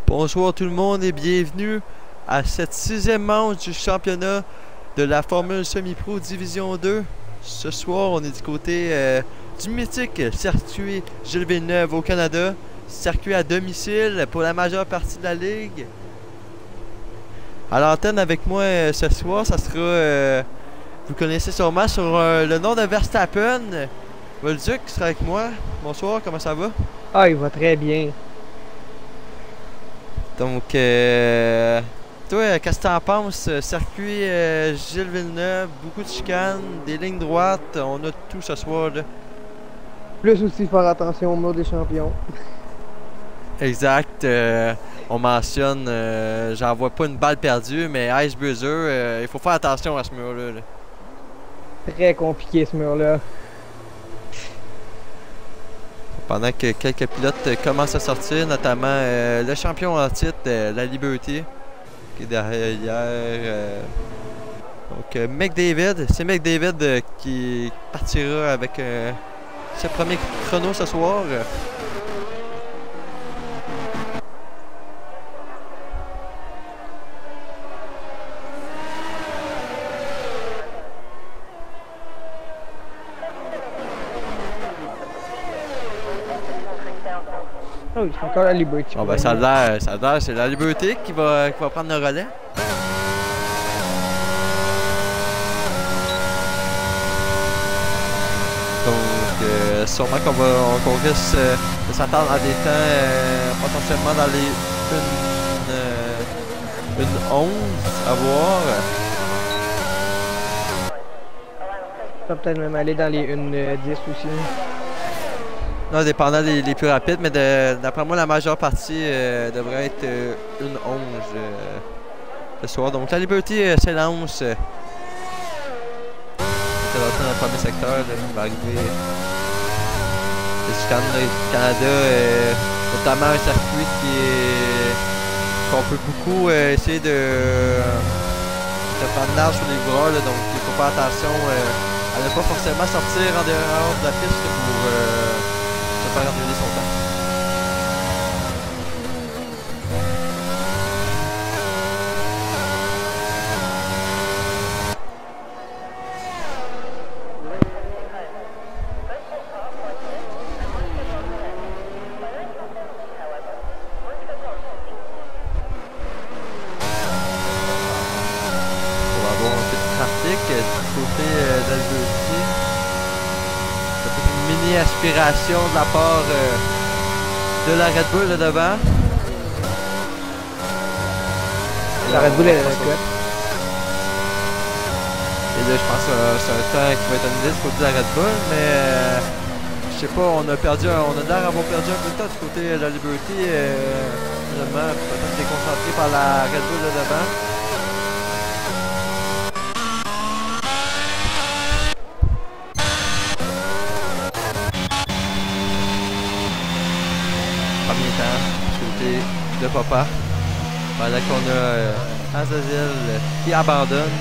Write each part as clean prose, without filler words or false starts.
Bonjour tout le monde et bienvenue à cette 6e manche du championnat de la Formule Semi-Pro Division 2. Ce soir, on est du côté du mythique circuit Gilles Villeneuve au Canada. Circuit à domicile pour la majeure partie de la ligue. À l'antenne avec moi ce soir, ça sera, vous connaissez sûrement sur le nom de Verstappen. Volduc sera avec moi. Bonsoir, comment ça va? Ah, il va très bien. Donc, toi, qu'est-ce que t'en penses? Circuit Gilles Villeneuve, beaucoup de chicanes, des lignes droites, on a tout ce soir là. Plus aussi faire attention au mur des champions. Exact. On mentionne, j'en vois pas une balle perdue, mais Ice Bruiser, il faut faire attention à ce mur-là. Là. Très compliqué ce mur-là. Pendant que quelques pilotes commencent à sortir, notamment le champion en titre, la Liberty, qui est derrière. Donc, McDavid, c'est McDavid qui partira avec ce premier chrono ce soir. Oh oui, c'est encore la Liberty. Bon, ben, ça a l'air, c'est la Liberty qui va prendre le relais. Donc, sûrement qu'on risque de s'attendre à des temps potentiellement dans les une 11 à voir. Ça va peut-être même aller dans les 1-10 aussi. Non, dépendant les plus rapides, mais d'après moi, la majeure partie devrait être une 11 ce soir. Donc, la Liberty s'élance. C'est dans le premier secteur, là, qui va arriver. Le Canada, notamment un circuit qu'on peut beaucoup essayer de prendre large sur les bras. Là, donc, il faut faire attention à ne pas forcément sortir en dehors de la piste pour faire annuler son temps. On va avoir un peu de trafic du côté d'Alberti. Une mini aspiration de la part de la Red Bull là devant. La Red Bull est la cote. Et là, je pense que c'est un temps qui va être annulé du côté de la Red Bull, mais je sais pas, on a l'air d'avoir perdu un peu de temps du côté de la Liberty. Finalement, peut-être déconcentré par la Red Bull là devant. Premier temps du côté de Papa. Pendant qu'on a Azazel qui abandonne.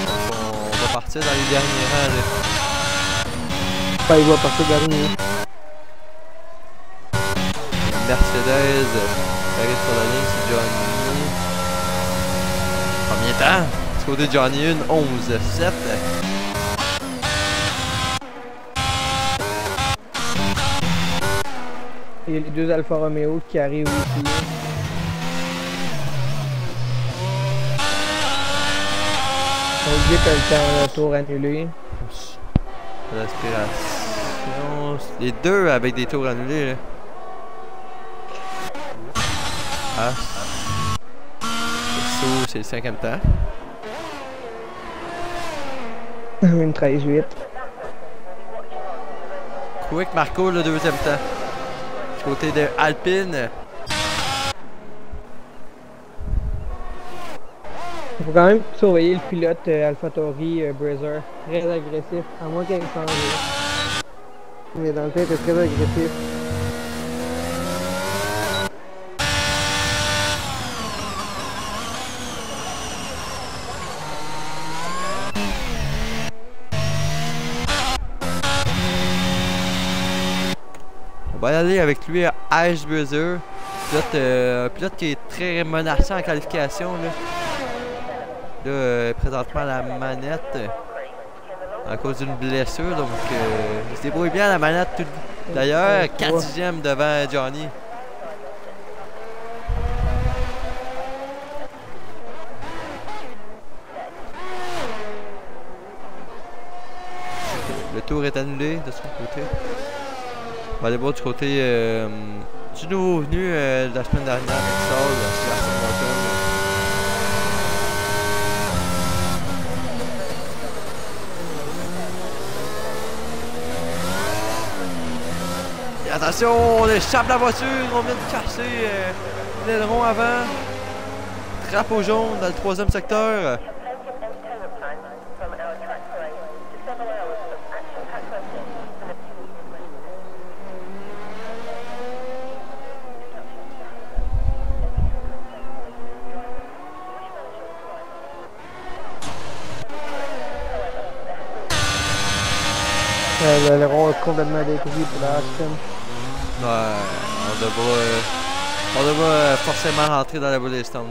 Donc on va partir dans les derniers rangs. Là. Ben, il va partir dernier. Mercedes arrive sur la ligne, c'est Johnny. Premier temps. Du côté de Johnny, une 11-7. Il y a les deux Alfa Romeo qui arrivent aussi. On dit que le tour annulé. L'aspiration. Les deux avec des tours annulés. Là. Ah. C'est le 5e temps. Une 13-8. Quick Marco le 2e temps. Du côté de Alpine. Il faut quand même surveiller le pilote AlphaTauri Bruiser. Très agressif, à moins qu'il change. Mais dans le fait, il est très agressif. On va y aller avec lui à Ice Bruiser. un pilote qui est très menaçant en qualification. Là, présentement à la manette à cause d'une blessure. Donc, il se débrouille bien à la manette. D'ailleurs, 4e devant Johnny. Le tour est annulé de son côté. On va aller voir du côté du nouveau venu de la semaine dernière avec Saul, Sebastian Morton. Et attention, on échappe la voiture, on vient de casser l'aileron avant. Drapeau jaune dans le 3e secteur. L'aileron est complètement détruit pour la Aston. Ouais, on devra forcément rentrer dans la boule des stands.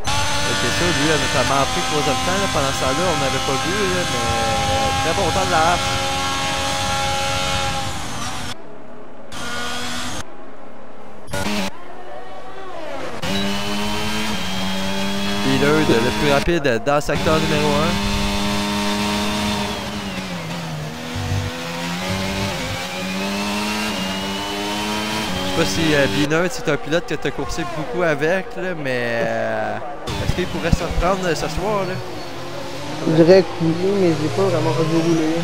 Ça, lui a notamment pris le 3e temps. Là, pendant ce temps-là, on n'avait pas vu, là, mais très bon temps de la hache. Billard, le plus rapide dans le secteur numéro 1. Je sais pas si Billard, c'est un pilote que tu as coursé beaucoup avec, là, mais est-ce qu'il pourrait se reprendre ce soir? Là? Je dirais que oui, mais j'ai pas vraiment roulé.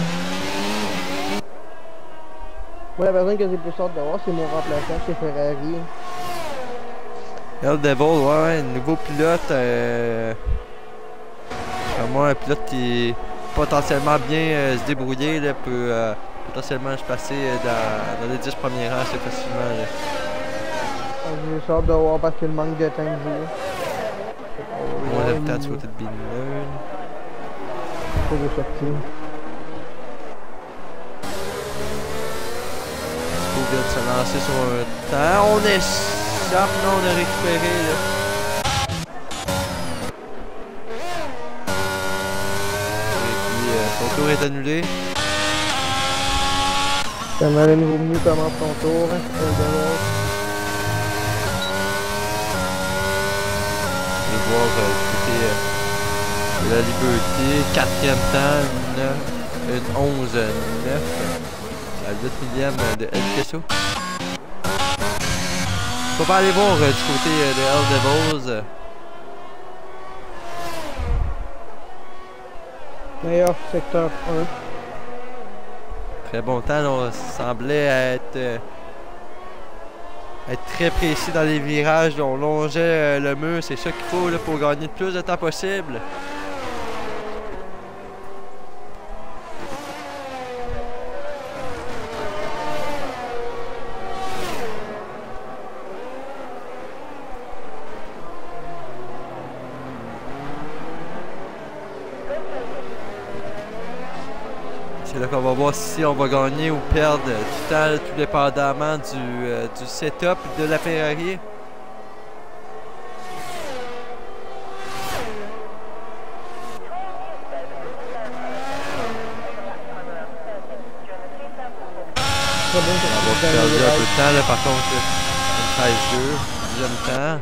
Moi, la personne que j'ai plus hâte de voir, c'est mon remplaçant chez Ferrari. Hell Devil, ouais, nouveau pilote. Moi, un pilote qui est potentiellement bien se débrouiller, là, peut potentiellement se passer dans les 10 premiers rangs assez facilement. Là. J'ai hâte de voir parce qu'il manque de temps de jouer. On a le temps du côté de Billard. Faut que je sortir. Il vient de se lancer sur un temps. On échappe, non, on a récupéré. Là. Et puis, son tour est annulé. Ça m'a le nouveau venu commence son tour. Et voir du côté de la Liberté. 4e temps, 11-9. La 8 millième de El Queso. On va aller voir du côté de Hell Devils. Meilleur secteur 1. Très bon temps, là, on semblait être très précis dans les virages. Là, on longeait le mur, c'est ça qu'il faut là, pour gagner le plus de temps possible. C'est là qu'on va voir si on va gagner ou perdre du temps, tout dépendamment du setup de la Ferrari. On va perdre un peu de temps, là, par contre, 13-2, 10e temps.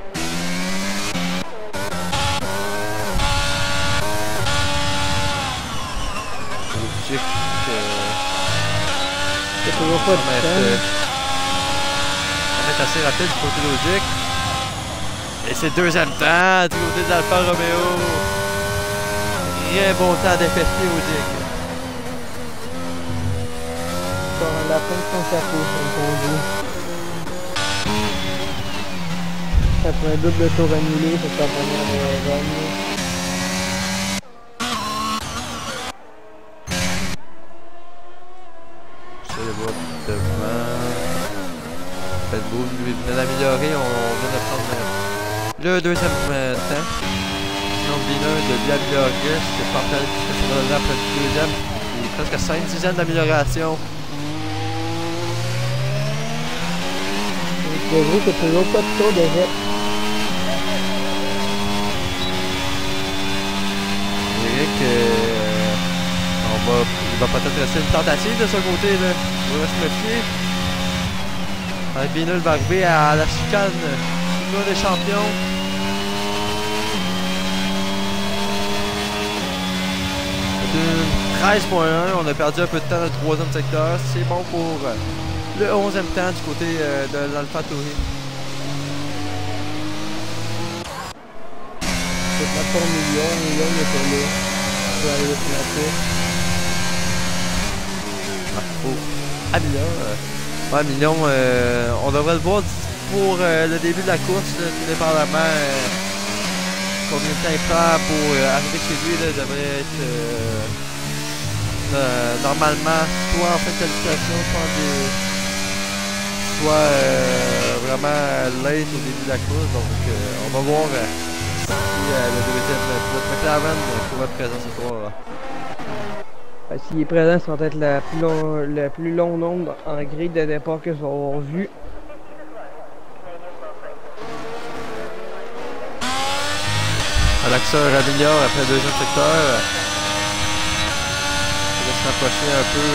C'est toujours pas de temps. Ça va être assez rapide du côté logique. Et c'est 2e temps du côté de l'Alfa Romeo. Très bon temps d'effectuer Logic. La fin de son chapeau, comme on dit. Ça fait un double tour annulé, c'est sa première run. Je vais voir devant. Red Bull lui venait d'améliorer, on vient de prendre le 2e temps. Donc Albino de l'améliorer. C'est parfait. Ça va après le deuxième. Et presque 5 dizaines d'amélioration. Le groupe est toujours pas de tour de rep. Eric, il va peut-être rester une tentative de ce côté là. Il va se méfier. Albino va arriver à la chicane des champions. De 13.1, on a perdu un peu de temps dans le troisième secteur. C'est bon pour le 11e temps du côté de l'AlphaTauri. C'est pas pour Million n'est pas là. Je vais aller le placer. Million. Ouais, Million, on devrait le voir pour le début de la course, là, tout dépendamment combien de temps il prend pour arriver chez lui. Là, devrait être normalement soit en fin de qualification, soit vraiment late au début de la course. Donc on va voir si le deuxième pilote McLaren pourra être présent ce soir. Là. S'il est présent, ça va être le plus long nombre en grille de départ que je vais avoir vu. Alexa améliore après le deuxième secteur. Il va se rapprocher un peu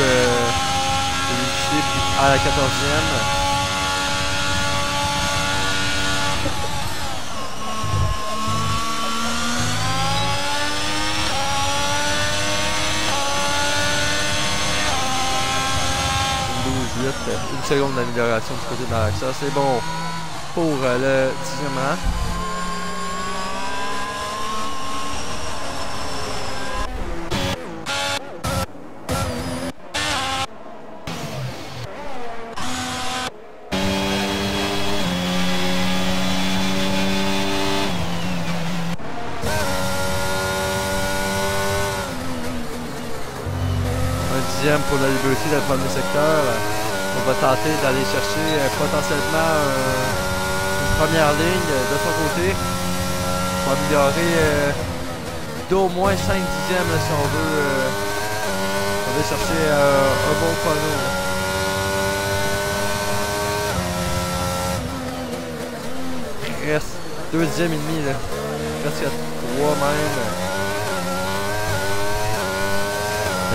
de l'UTC à la 14e. Une seconde d'amélioration du côté de l'Alexa. C'est bon pour le 10e rang. Pour la liberté dans le premier secteur. On va tenter d'aller chercher potentiellement une première ligne de son côté. On va améliorer d'au moins 5 dixièmes là, si on veut aller chercher un bon chrono. Il reste 2 dixièmes et demi. Là. Presque 3 même.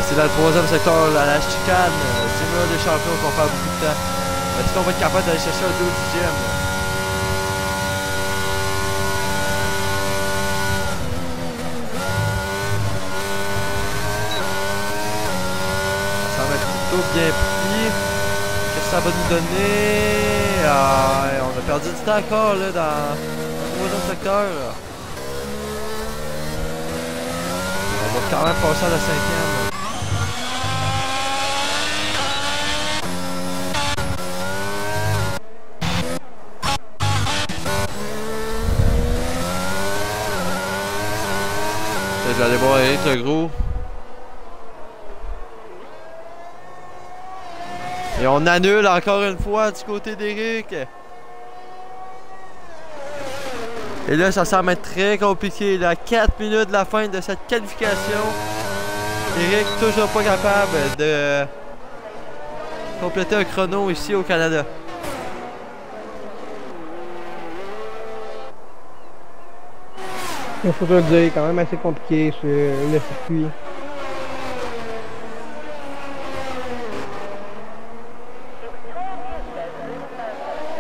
C'est dans le troisième secteur, à la chicane, 10 minutes des champions qu'on perd beaucoup de temps. Est-ce qu'on va être capable d'aller chercher un 2 dixième? Ça semble être plutôt bien pris. Qu'est-ce que ça va nous donner? On a perdu du temps encore là, dans le troisième secteur. Là. On va quand même passer à la 5e. Je vais aller voir Eric Legros. Et on annule encore une fois du côté d'Eric. Et là, ça semble être très compliqué. Là, 4 minutes de la fin de cette qualification. Eric toujours pas capable de compléter un chrono ici au Canada. Il faut te le dire, quand même assez compliqué sur le circuit.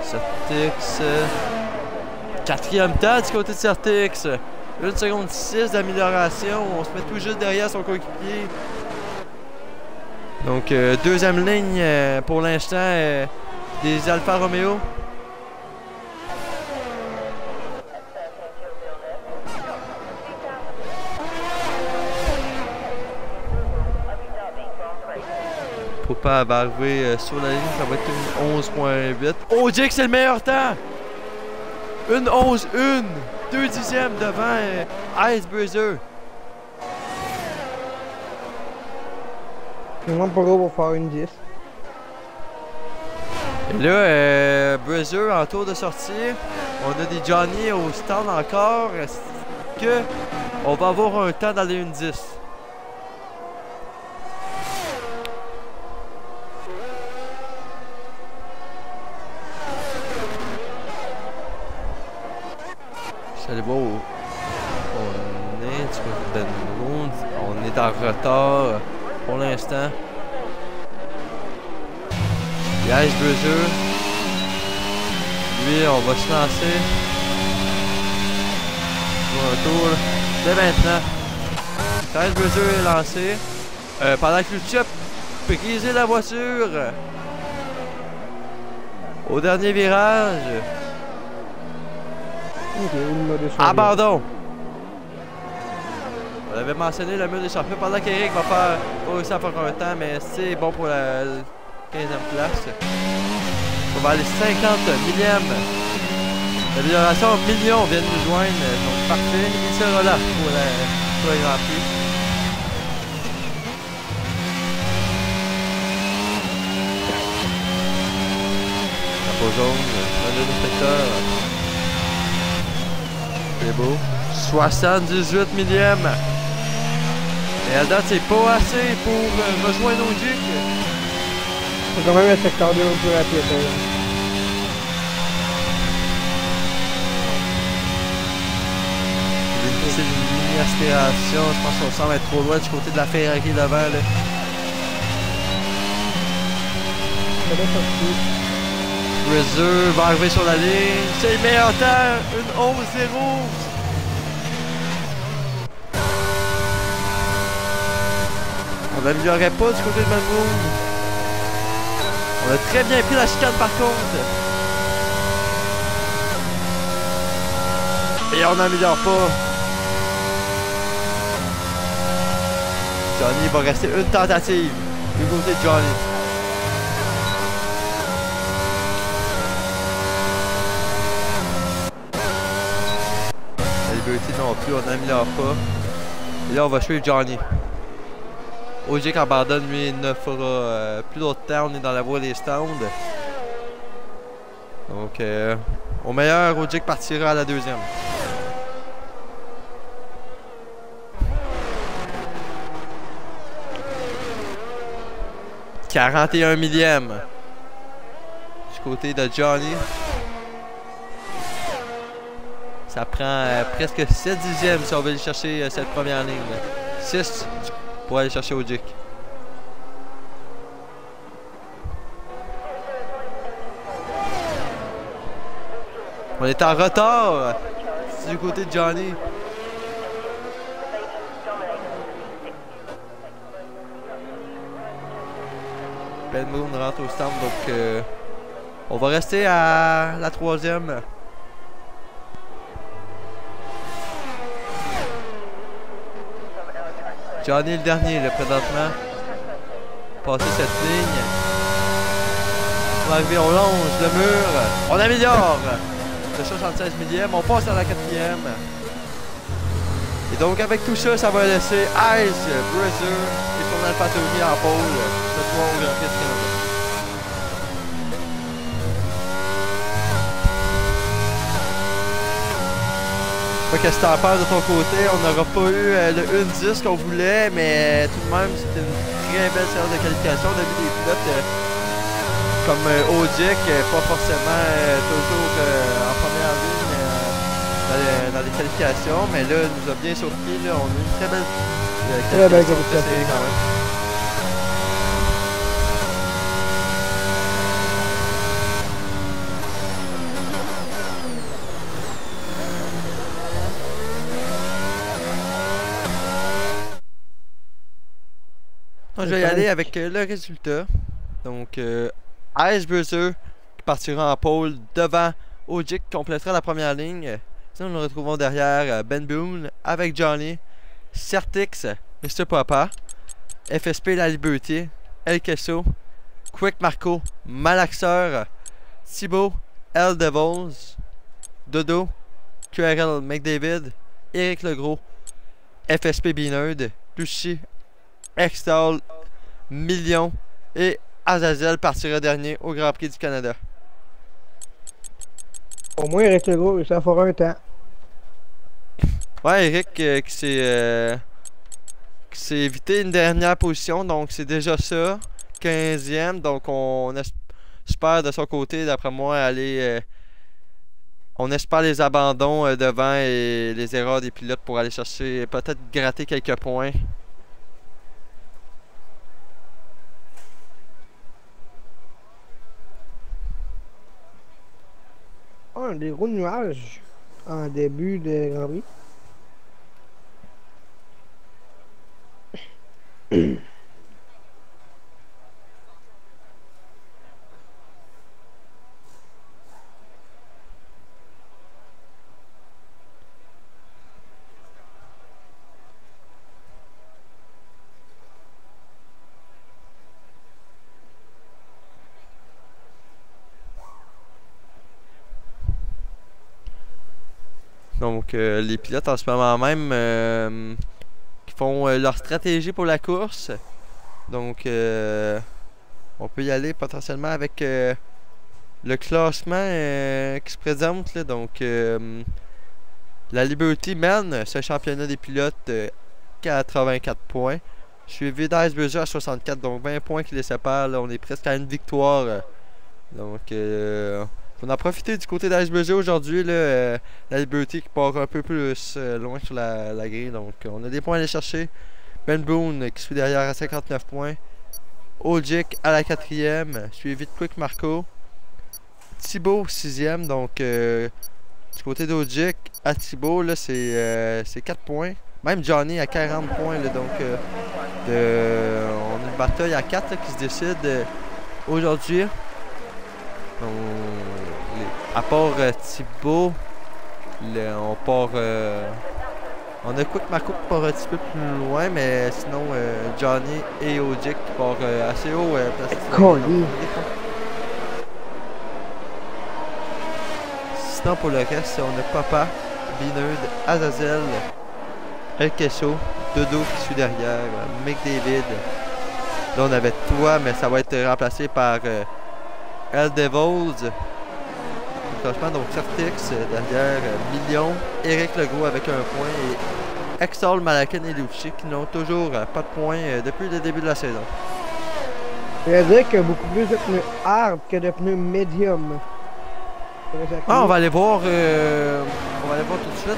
Certix. 4e temps du côté de Certix. 1 seconde 6 d'amélioration. On se met tout juste derrière son coéquipier. Donc, deuxième ligne pour l'instant des Alfa Romeo. Pas va arriver sur la ligne, ça va être une 11.8. Oh, Dieu que c'est le meilleur temps! Une 11-1, 2 dixièmes devant Icebreezer. C'est vraiment pas gros pour faire une 10. Et là, Breezer en tour de sortie. On a des Johnny au stand encore. Est-ce que On va avoir un temps dans les 1-10. Allez voir où on est du côté de Benbourne. On est en retard pour l'instant. Ice Bruiser. Lui, on va se lancer. Un tour là. Dès maintenant. Ice Bruiser est lancé. Pendant que Lucia peut briser la voiture. Au dernier virage. Abandon! On avait mentionné le mur des champions pendant qu'Eric va réussir à faire un temps, mais c'est bon pour la 15e place. On va aller 50 millième. L'amélioration million vient de nous joindre, donc parfait. Il sera là pour le Grand Prix. Drapeau jaune, le inspecteur. C'est beau. 78 millième. Et à date, c'est pas assez pour rejoindre Ogic. C'est quand même un secteur 2 plus rapide. C'est une mini-aspiration. Je pense qu'on semble être trop loin du côté de la Ferrari devant. Là. Razor va arriver sur la ligne. C'est le meilleur temps. Une 11-0. On n'améliorerait pas du côté de Benbourne. On a très bien pris la chicane par contre. Et on n'améliore pas. Johnny va rester une tentative du côté de Johnny. Non plus, on n'améliore pas. Et là, on va suivre Johnny. Ogic abandonne, lui, il ne fera plus d'autre temps. On est dans la voie des stands. Donc, au meilleur, Ogic partira à la deuxième. « 41 millième. Du côté de Johnny. Ça prend presque 7 dixièmes si on veut aller chercher cette première ligne. 6 pour aller chercher Ogic. On est en retard du côté de Johnny. Benbourne rentre au stand, donc on va rester à la troisième. Johnny le dernier, là, présentement. Passer cette ligne. On va arriver, on longe le mur. On améliore. Le 76 millième. On passe à la 4e. Et donc, avec tout ça, ça va laisser Ice, Bruiser et son AlphaTauri en pôle ce soir au Grand Prix du Canada. Qu'est-ce que t'en penses de ton côté? On n'aura pas eu le 1-10 qu'on voulait, mais tout de même, c'était une très belle séance de qualification. On a vu des pilotes comme Ogic, pas forcément toujours en première ligne dans les qualifications, mais là, il nous a bien surpris. Là, on a eu une très belle qualification quand même. Je vais y aller avec le résultat. Donc, Ice Bruiser qui partira en pôle devant Ogic qui complétera la première ligne. Sinon, nous retrouvons derrière Benbourne avec Johnny, Certix, Mr. Papa, FSP La Liberté, El Queso, Quick Marco, Malaxeur, Thibaut, L Devils, Dodo, QRL McDavid, Eric Legros, FSP Beanerd, Lucie, Extol, Million et Azazel partira dernier au Grand Prix du Canada. Au moins, Eric Legros, ça fera un temps. Ouais, Eric qui s'est évité une dernière position, donc c'est déjà ça. 15e, donc on espère de son côté, d'après moi, aller. On espère les abandons devant et les erreurs des pilotes pour aller chercher, peut-être gratter quelques points. Oh, des gros nuages en début de Grand Prix. Donc les pilotes en ce moment même qui font leur stratégie pour la course. Donc on peut y aller potentiellement avec le classement qui se présente là. Donc la Liberty mène ce championnat des pilotes 84 points. Suivi d'Icebreaker à 64, donc 20 points qui les séparent. Là, on est presque à une victoire. Donc faut en profiter du côté d'Icebreaker aujourd'hui. La Liberty qui part un peu plus loin sur la grille. Donc on a des points à aller chercher. Ben Boone qui suit derrière à 59 points. Ogic à la 4e, suivi de Quick Marco. Thibaut 6e, donc du côté d'Ogic à Thibaut, là c'est 4 points. Même Johnny à 40 points, là, donc on a une bataille à 4 là, qui se décide aujourd'hui. À part Thibaut, on part. On a Quick Marco qui part un petit peu plus loin, mais sinon Johnny et Ogic qui part assez haut. Sinon pour le reste, on a Papa, Binerd, Azazel, El Queso, Dodo qui suit derrière, Mick David. Là on avait toi, mais ça va être remplacé par El Devils. Franchement, donc Certix derrière Million, Eric Legault avec un point et Extol, Malaken et Lucci qui n'ont toujours pas de points depuis le début de la saison. Je vais dire qu'il y a beaucoup plus de pneus hard que de pneus médium. Ah, on va aller voir tout de suite.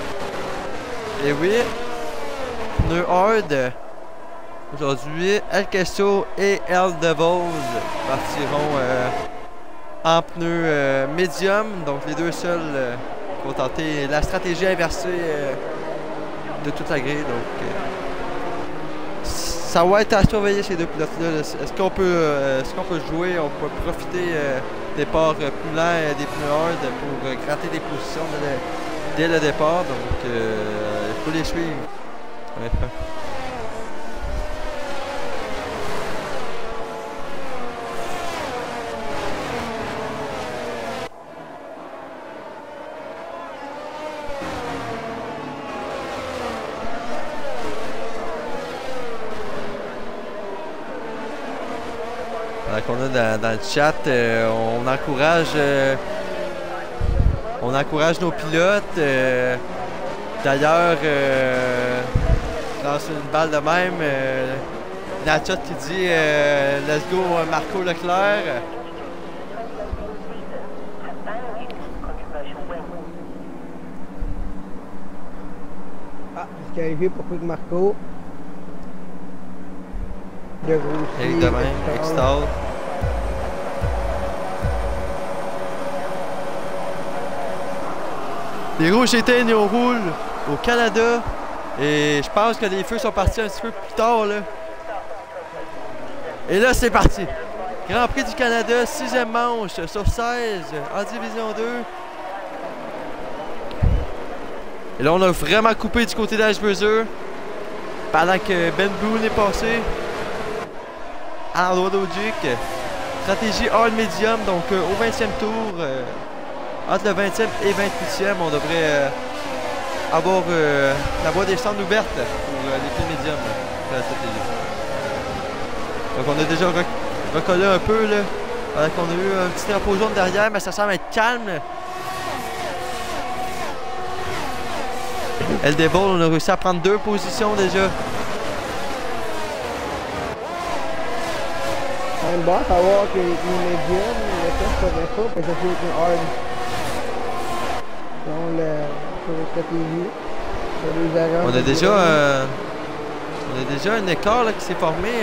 Et oui, pneus hard. Aujourd'hui, El Queso et El Devils partiront en pneus médium, donc les deux seuls vont tenter la stratégie inversée de toute la grille. Donc ça va être à surveiller ces deux pilotes-là. Est-ce qu'on peut jouer, on peut profiter des parts plus lents des pneus hard pour gratter des positions dès le départ. Donc il faut les suivre. Ouais. Qu'on a dans le chat, on encourage nos pilotes. D'ailleurs, lance une balle de même. Dans le chat qui dit let's go Marco Leclerc. Ah, ce qui est arrivé pour Quick Marco. De Eric de même, Extol. Les rouges éteignent et on roule au Canada. Et je pense que les feux sont partis un petit peu plus tard. Là. Et là, c'est parti. Grand Prix du Canada, 6e manche sur 16 en Division 2. Et là, on a vraiment coupé du côté d'Ashbuzzer pendant que Ben Boone est passé. À l'endroit d'Ogic. Stratégie hard medium, donc au 20e tour, entre le 20e et 28e, on devrait avoir la voie des stands ouverte pour les clés médium de la stratégie. Donc on a déjà recollé un peu là, alors qu'on a eu un petit drapeau jaune derrière, mais ça semble être calme. El Devil, on a réussi à prendre 2 positions déjà. C'est bon à savoir que les médiums, le test ne ferait pas, parce que c'est une hard. Donc, sur la stratégie, sur les erreurs. On a déjà un écart là, qui s'est formé,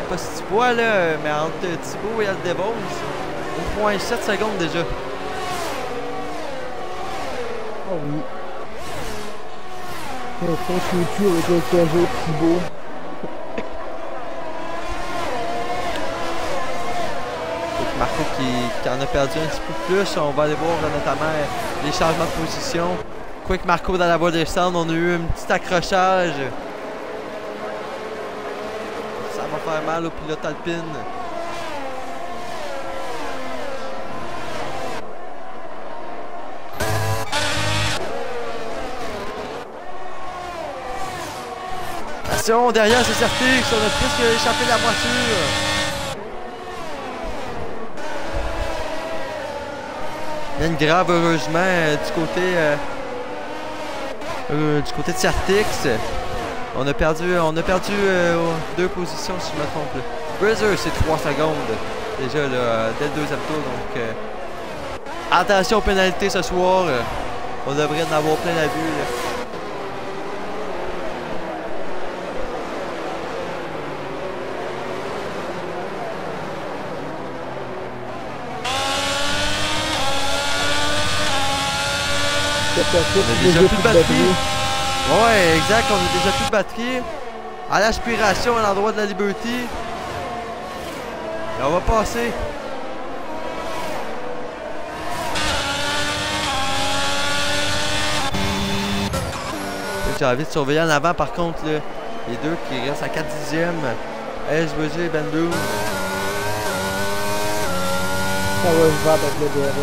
pas si tu vois là, mais entre Thibaut et El Devil, 1,7 secondes déjà. Oh oui. C'est très chouchou avec le Cajot Thibaut. Marco qui en a perdu un petit peu plus. On va aller voir notamment les changements de position. Quick Marco dans la voie des centres, on a eu un petit accrochage. Ça va faire mal au pilote alpine. Attention, derrière c'est Certix, on a presque échappé de la voiture. Il y a une grave heureusement du côté de Certix. On a perdu 2 positions si je me trompe. Brizzer c'est 3 secondes déjà là, dès le deuxième tour. Donc attention aux pénalités ce soir. On devrait en avoir plein la vue là. On a déjà plus de batterie. Ouais, exact, on a déjà plus de batterie. À l'aspiration, à l'endroit de la Liberty. Et on va passer. J'ai envie de surveiller en avant, par contre, là, les deux qui restent à 4 dixièmes. SBG et Ben Boom. Ça va se battre avec le DRS.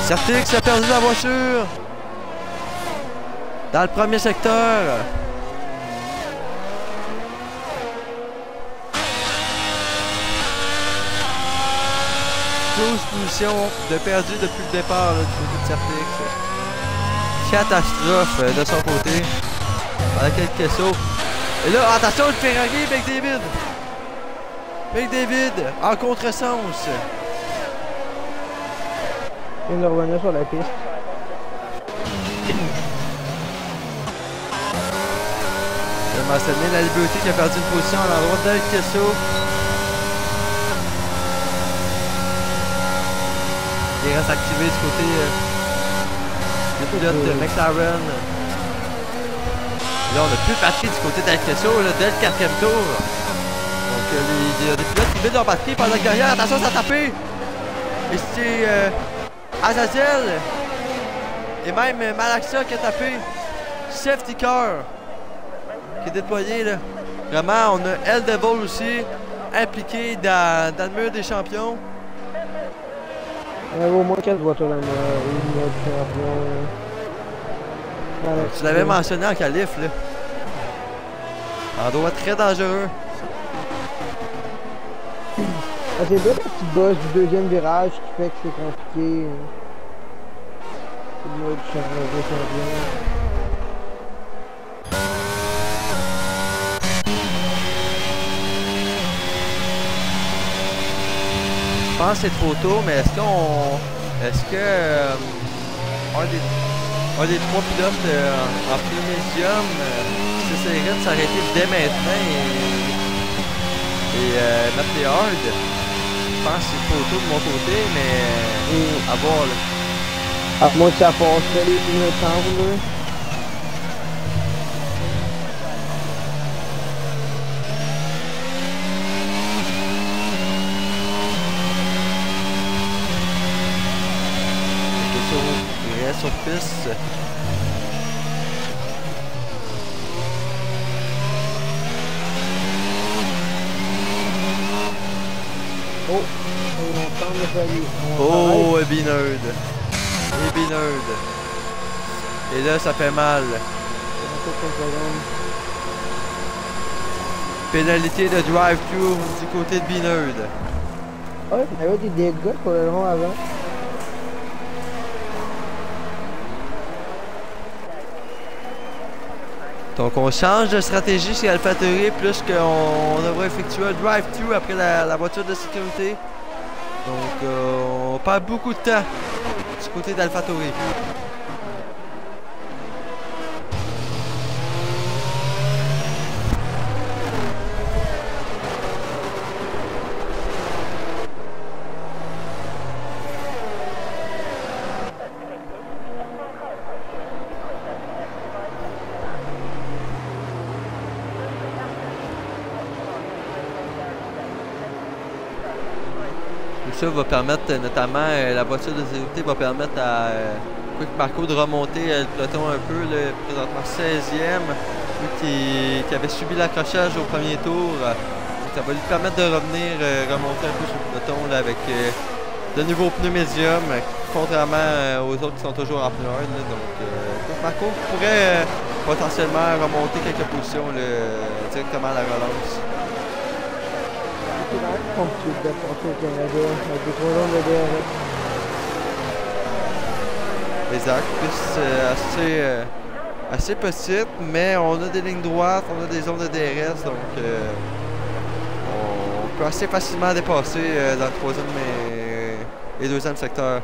Certix a perdu la voiture dans le premier secteur. Close position de perdu depuis le départ là, du côté de Certix. Catastrophe de son côté. Avec quelques sauts. Et là, attention, le Ferrari avec David. Avec David en contresens. Il vient de revenir sur la piste. Je vais mentionner la Liberty qui a perdu une position à l'endroit d'El Kesso. Il reste activé du côté des pilotes de McLaren. Là, on n'a plus de batterie du côté d'El Kesso dès le 4e tour. Donc, il y a des pilotes qui vident leur batterie pendant la carrière. Attention, ça a tapé! Et c'est Azazel et même Malaxa qui a tapé. Safety car qui est déployé là. Vraiment, on a El Devil aussi impliqué dans le mur des champions. Il y avait au moins 4 voitures dans le mur des champions. Tu l'avais mentionné en qualif là. Endroit très dangereux. C'est bien le petit boss du deuxième virage qui fait que c'est compliqué. C'est le mode champion. Je pense que c'est trop tôt, mais est-ce que un des 3 pilotes en Premium s'essayerait de s'arrêter dès maintenant et mettre les hard? Je pense que c'est trop tôt de mon côté, mais à voir là. À moins que ça passerait les minutes temps, là. Il reste sur piste. Oh, on tente de faire Oh, Ebinerd. Ebinerd. Et là, ça fait mal. pénalité de drive-thru du côté de Binerd. Ouais, il y avait des dégâts pour le rond avant. Donc on change de stratégie chez AlphaTauri plus qu'on devrait effectuer un drive-thru après la voiture de sécurité. Donc on perd beaucoup de temps du côté d'AlphaTauri. Ça va permettre, notamment la voiture de sécurité va permettre à Quick Marco de remonter le peloton un peu, là, présentement 16e, lui qui avait subi l'accrochage au premier tour. Ça va lui permettre de revenir remonter un peu sur le peloton là, avec de nouveaux pneus médium, contrairement aux autres qui sont toujours en pneus hard. Donc Quick Marco pourrait potentiellement remonter quelques positions là, directement à la relance. Compliqué de porter au Canada avec des 3 ans de DRS. Exact, piste assez petite, mais on a des lignes droites, on a des zones de DRS, donc on peut assez facilement dépasser dans le 3e et 2e secteur.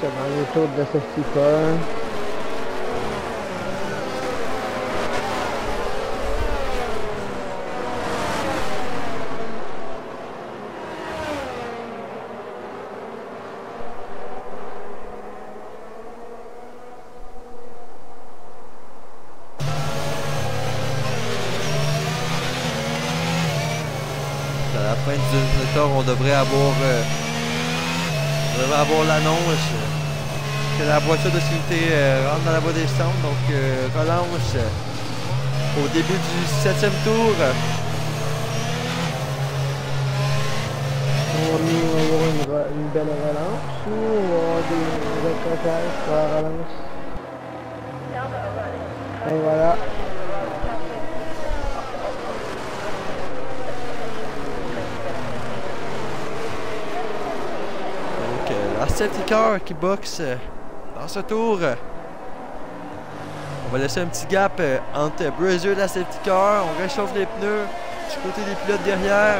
C'est dans les tours de safety car. On devrait avoir l'annonce que la voiture de sécurité rentre dans la voie des centres. Donc relance au début du 7e tour. On va avoir une belle relance ou on va avoir des accrochages pour la relance. Et voilà. La safety car qui boxe dans ce tour. On va laisser un petit gap entre Brazier et la safety car. On réchauffe les pneus du côté des pilotes derrière.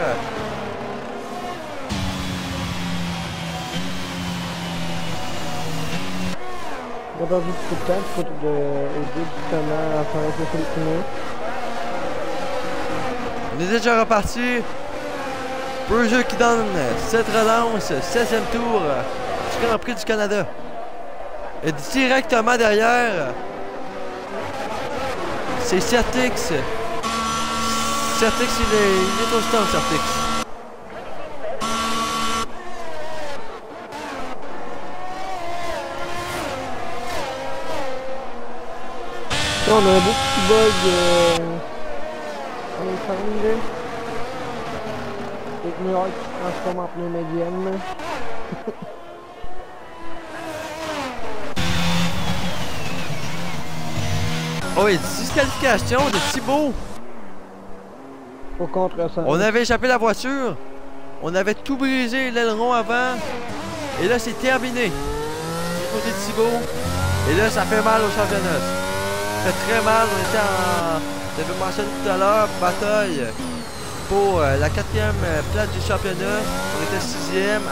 On a perdu beaucoup de temps pour aider justement à faire réchauffer les pneus. On est déjà reparti. Brazier qui donne cette relance, 16e tour du Grand Prix du Canada. Et directement derrière, c'est Certix. Certix, il est au stand, Certix. On a un beau petit bug en train. Les pneus hard qui se transforment en pneus médium. Oh, et disqualification de Thibaut. Au contresens. On avait échappé la voiture. On avait tout brisé, l'aileron avant. Et là, c'est terminé. Du côté de Thibaut. Et là, ça fait mal au championnat. Ça fait très mal. On était en... J'avais mentionné tout à l'heure, bataille pour la 4e place du championnat. On était 6e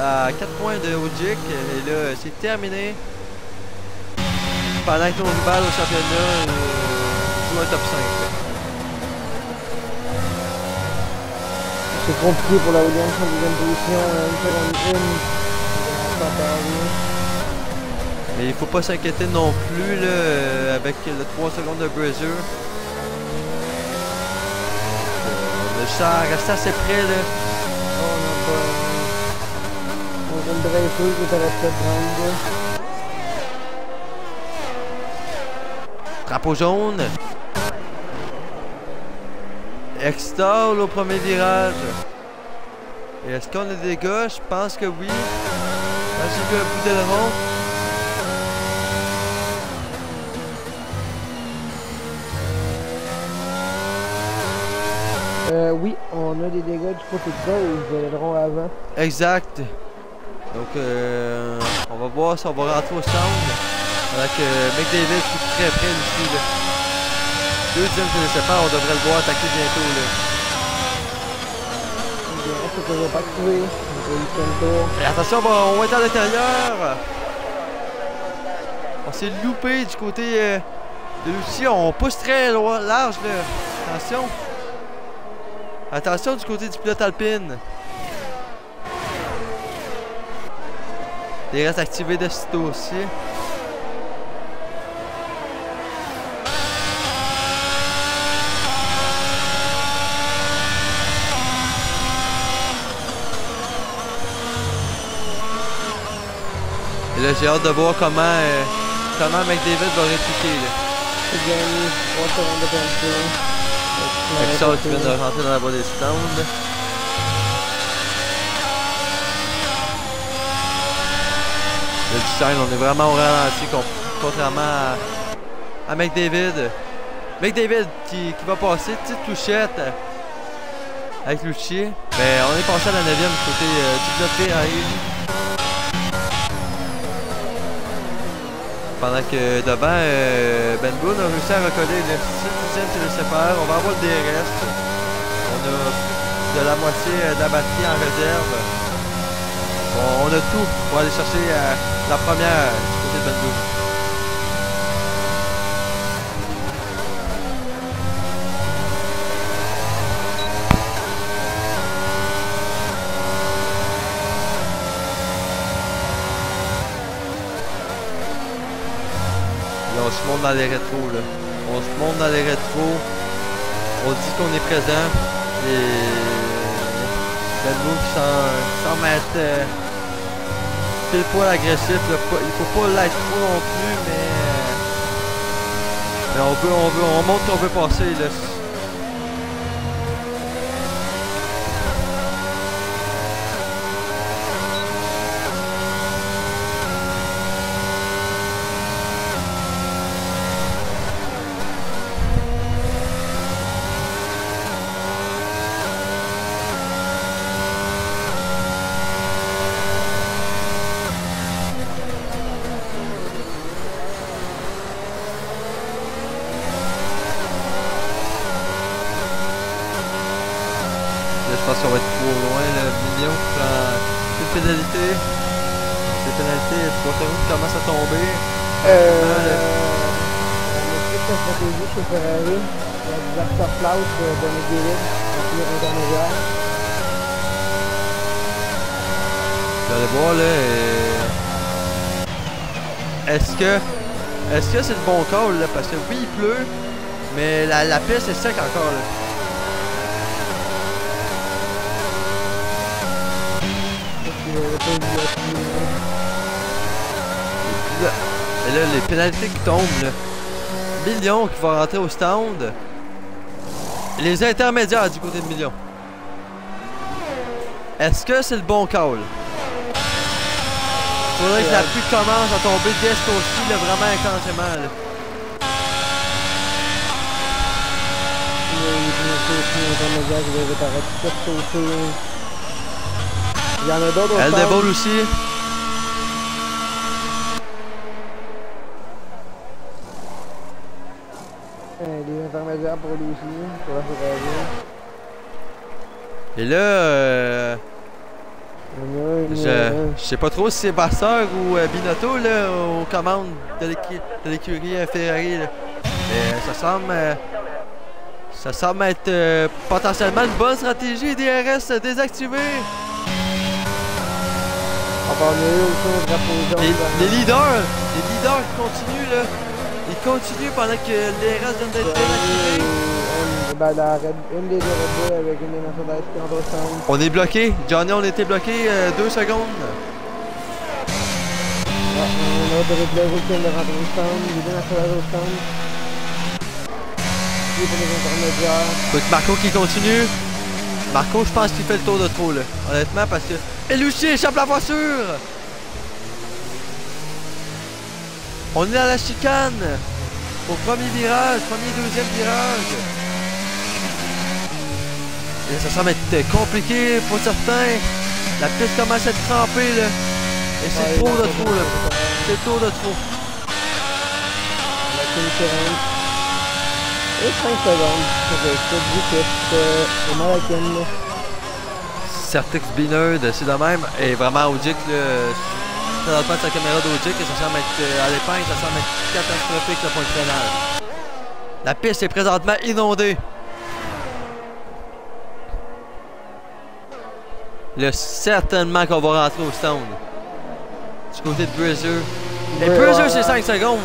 à 4 points de Ogic. Et là, c'est terminé. Pendant que nos rivales au championnat jouent un top 5. C'est compliqué pour la Williams en 2e position. Une seconde Mais il faut pas s'inquiéter non plus là, avec le 3 secondes de Brazier. Le char reste assez près là. On a une breakeuse qui est à la 7-32. Drapeau jaune. Extol au premier virage. Et est-ce qu'on a des dégâts? Je pense que oui. Là, j'ai vu un bout d'aileron. Oui, on a des dégâts du côté de gauche, ils viendront avant. Exact. Donc, on va voir si on va rentrer au stand. Pendant que McDavid est très près ici. Là. Deuxième qui le sépare, on devrait le voir attaquer bientôt. Là. On ne peut pas trouver. Et attention, on va être à l'intérieur. On s'est loupé du côté de Lucie. On pousse très large. Là. Attention. Attention du côté du pilote alpine. Il reste activé de sitôt aussi. Et là, j'ai hâte de voir comment McDavid va répliquer. C'est gagné 3 secondes de penalty. Exor qui vient de rentrer dans la voie des stands. Le design, on est vraiment au ralenti contrairement à McDavid. McDavid qui va passer, petite touchette avec Lucci. Mais on est passé à la 9e côté du pilote arrive. Pendant que devant, Ben Boone a réussi à recoller le 6e qui le sépare. On va avoir le DRS. On a plus de la moitié de la batterie en réserve. On a tout pour aller chercher la première du côté de Ben Boone. On se monte dans les rétros là. On se monte dans les rétros. On dit qu'on est présent. Et Ben Boone qui semble être pile poil agressif. Là. Il faut pas l'être trop non plus, mais on montre qu'on veut passer là. Je pense qu'on va être trop loin. Le million qui prend une pénalité. Les pénalités, 3 secondes qui commencent à tomber. On a pris la stratégie chez Ferrari. La disaster flout de McDavid en tir intermédiaire. Vous allez voir là. Est-ce que c'est le bon call là? Parce que oui, il pleut, mais la piste est sec encore là. Et là, les pénalités qui tombent, là. Million qui va rentrer au stand. Et les intermédiaires du côté de Million. Est-ce que c'est le bon call? Faudrait que la pluie commence à tomber dès ce tour-ci, là, vraiment intensément, là. Il y en a d'autres au Elle stand. déboule aussi. Des intermédiaires pour lui aussi, pour la Ferrari. Et là, je sais pas trop si c'est Vasseur ou Binotto là, aux commandes de l'écurie Ferrari. Là. Mais ça semble être potentiellement une bonne stratégie. DRS désactivé. On est aussi au drapeau jaune. Les leaders qui continuent là. Ils continuent pendant que les restes viennent d'être désactivés. Une des deux Red Bull avec une des Mercedes qui entre au stand. On est bloqué. Johnny, on était bloqué 2 secondes. On a d'autres Red Bull qui viennent de rentrer au stand. Les deux Mercedes au stand. Puis pour les intermédiaires. Donc Marco qui continue. Marco, je pense qu'il fait le tour de trop là. Honnêtement, parce que. Et Lucie échappe la voiture! On est à la chicane! Au premier virage, deuxième virage. Et ça semble être compliqué pour certains. La piste commence à être trempée là. Et c'est trop de trop là. C'est trop de trop. La concurrence. Et 5 secondes. C'est vitesse. Et Malaken. Certix Binerd, c'est de même. Et vraiment Ogic là. Dans le point de sa caméra d'Ogic, ça semble être à l'épingle, ça semble être catastrophique le point de freinage. La piste est présentement inondée. Là, certainement qu'on va rentrer au stand. Du côté de Brazier. Et Brazier, c'est 5 secondes.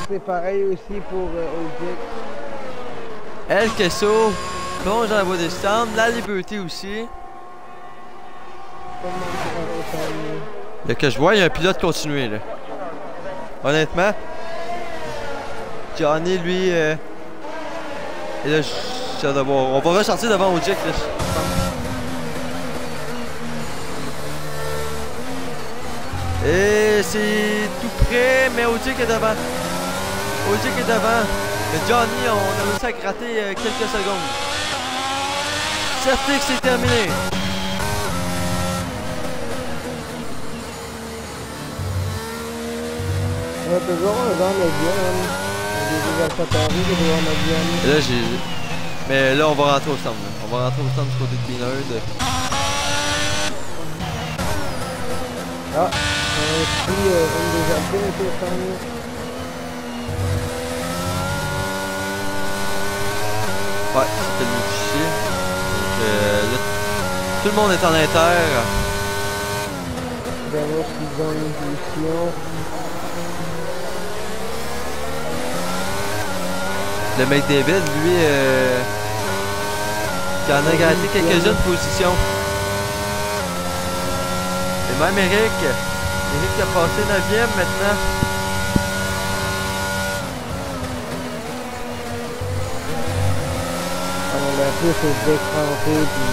C'est pareil aussi pour Ogic. El Kesso plonge dans la voie des stands. La Liberté aussi. Là que je vois, il y a un pilote continué là. Honnêtement. Johnny, lui. Et là, j'ai hâte de voir. On va ressortir devant Ogic là. Et c'est tout près, mais Ogic est devant. Ogic est devant. Mais Johnny, on a réussi à gratter quelques secondes. Certix, c'est terminé. On a toujours un grand médium. Des AlphaTauri, des grands médiums. Et là, j'ai. Mais là, on va rentrer au stand. Là. On va rentrer au stand du côté de Binerd. Ah, on a pris une des Alpines au stand. Ouais, c'était le fichier. Donc là, tout le monde est en inter. Verrons s'ils ont une position. Le mec David, lui, qui en a gagné quelques-unes positions. Et même Eric qui a passé 9e maintenant. On a plus décrampé puis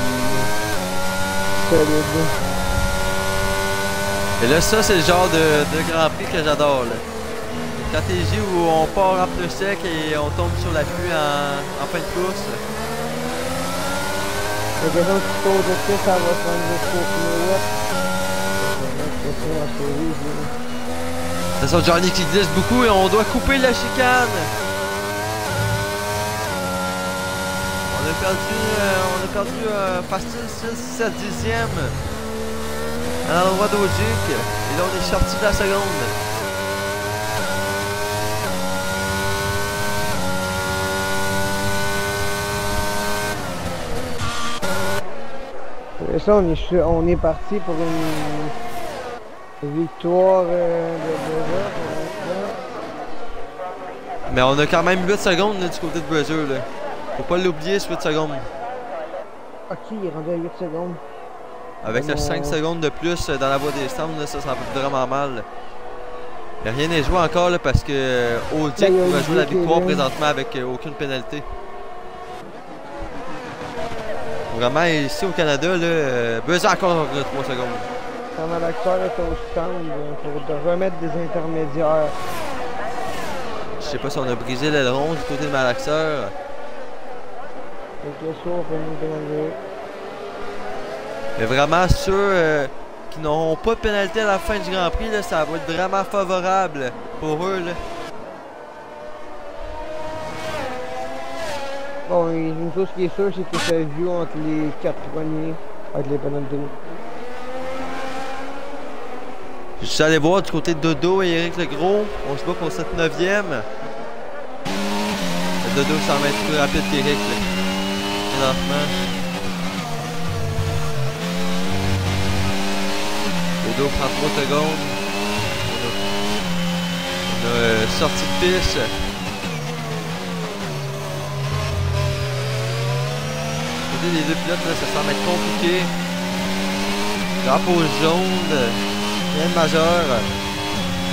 solide. Et là, ça, c'est le genre de Grand Prix que j'adore. Une stratégie où on part en pneu sec et on tombe sur la pluie en fin de course. Il y a des gens qui se posent est-ce que ça va se rendre jusqu'au pneu wet? C'est ça, Johnny qui glisse beaucoup et on doit couper la chicane. On a perdu facile 6-7 dixièmes à l'endroit d'Ogic. Et là, on est sorti de la seconde. Et ça, on est parti pour une victoire de Brazier. Mais on a quand même 8 secondes là, du côté de Brazier. Là. Faut pas l'oublier, ce 8 secondes. Ok, il est rendu à 8 secondes. Avec les 5 secondes de plus dans la voie des stands, là, ça fait vraiment mal. Il n'y a rien à jouer encore là, parce que Ogic pourrait jouer la victoire présentement avec aucune pénalité. Vraiment, ici au Canada, Brazier encore 3 secondes. Quand Malaxeur est au stand pour remettre des intermédiaires. Je sais pas si on a brisé l'aileron du côté de Malaxeur. Quelque chose pour nous pénaliser. Mais vraiment, ceux qui n'auront pas de pénalité à la fin du Grand Prix, là, ça va être vraiment favorable pour eux. Là. Bon, une chose qui est sûre, c'est que ça joue entre les 4 premiers avec les pénalités. Je suis allé voir du côté de Dodo et Eric Legros. On se bat pour cette 9e. Dodo semble être plus rapide qu'Eric. Présentement. Dodo prend 3 secondes. On a sorti de piste. Côté des deux pilotes, là, ça semble être compliqué. Drapeau jaune. Rien de majeur.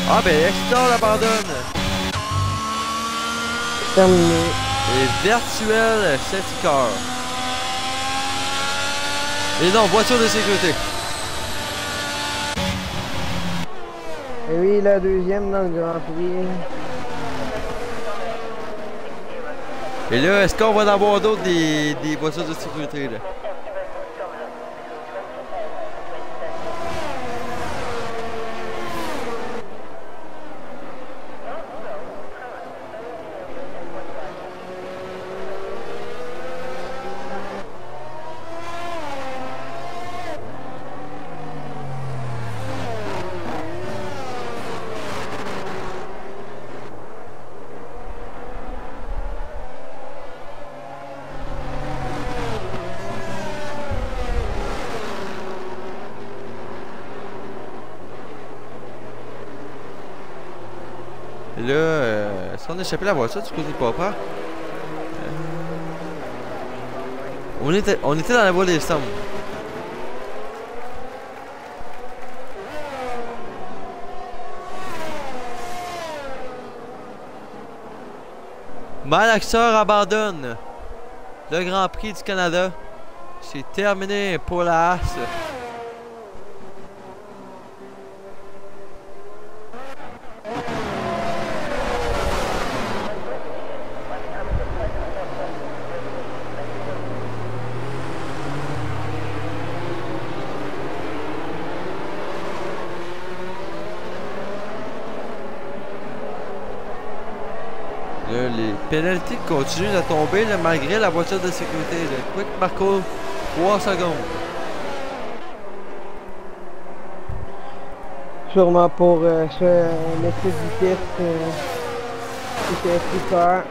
Ah ben Extor l'abandonne. Terminé. Et Virtuel Safety Car. Et non, voiture de sécurité. Et oui, la deuxième dans le Grand Prix. Et là, est-ce qu'on va en avoir d'autres des voitures de sécurité, là? Et là, si on a échappé la voiture du côté de papa, on était dans la voie des Stones. Malaxeur abandonne le Grand Prix du Canada. C'est terminé pour la Haas. Là, les pénalités continuent à tomber là, malgré la voiture de sécurité. Le Quick Marco, 3 secondes. Sûrement pour ce excès de vitesse qui fait plus peur.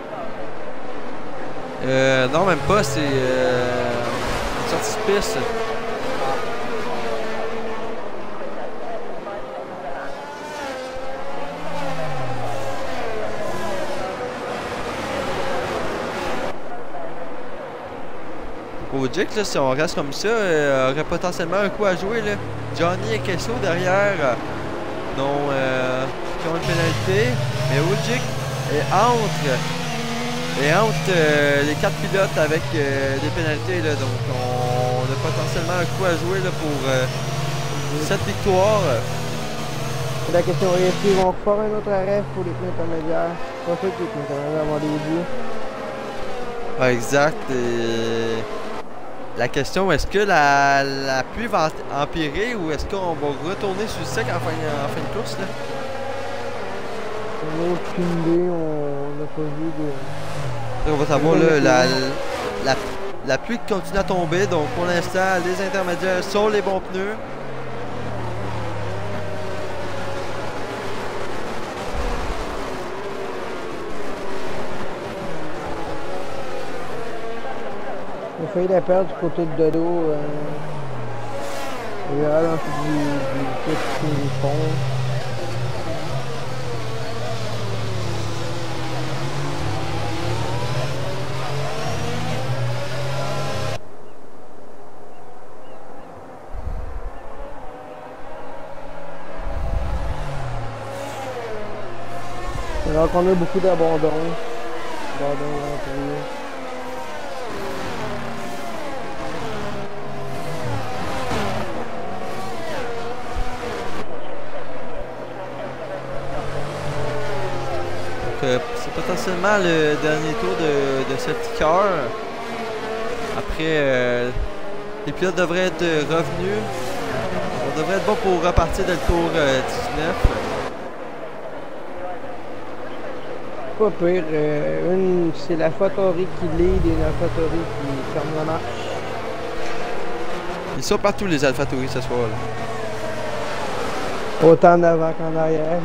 Non, même pas, c'est une sortie de piste. Jack, là, si on reste comme ça, aurait potentiellement un coup à jouer. Là. Johnny et Kesso derrière qui ont une pénalité. Mais Wojcik est entre les 4 pilotes avec des pénalités. Là, donc on a potentiellement un coup à jouer là, pour cette victoire. La question est s'ils vont faire un autre arrêt pour les pneus intermédiaires. Pas sûr que les pneus intermédiaires vont aller au bout. Ouais, exact. Et la question, est-ce que la pluie va empirer ou est-ce qu'on va retourner sur le sec en fin de course? Là? On n'a aucune idée, on n'a pas vu de... On va savoir, là, la pluie continue à tomber, donc pour l'instant, les intermédiaires sont les bons pneus. On a failli la perdre du côté de Dodo. Il y a un peu du fond. Alors qu'on a beaucoup d'abandon. C'est potentiellement le dernier tour de safety car. Après, les pilotes devraient être revenus. On devrait être bon pour repartir dès le tour 19. Pas pire. C'est la Fatori qui lead et la Fatori qui ferme la marche. Ils sont partout les AlphaTauri ce soir. Là. Autant en avant qu'en arrière.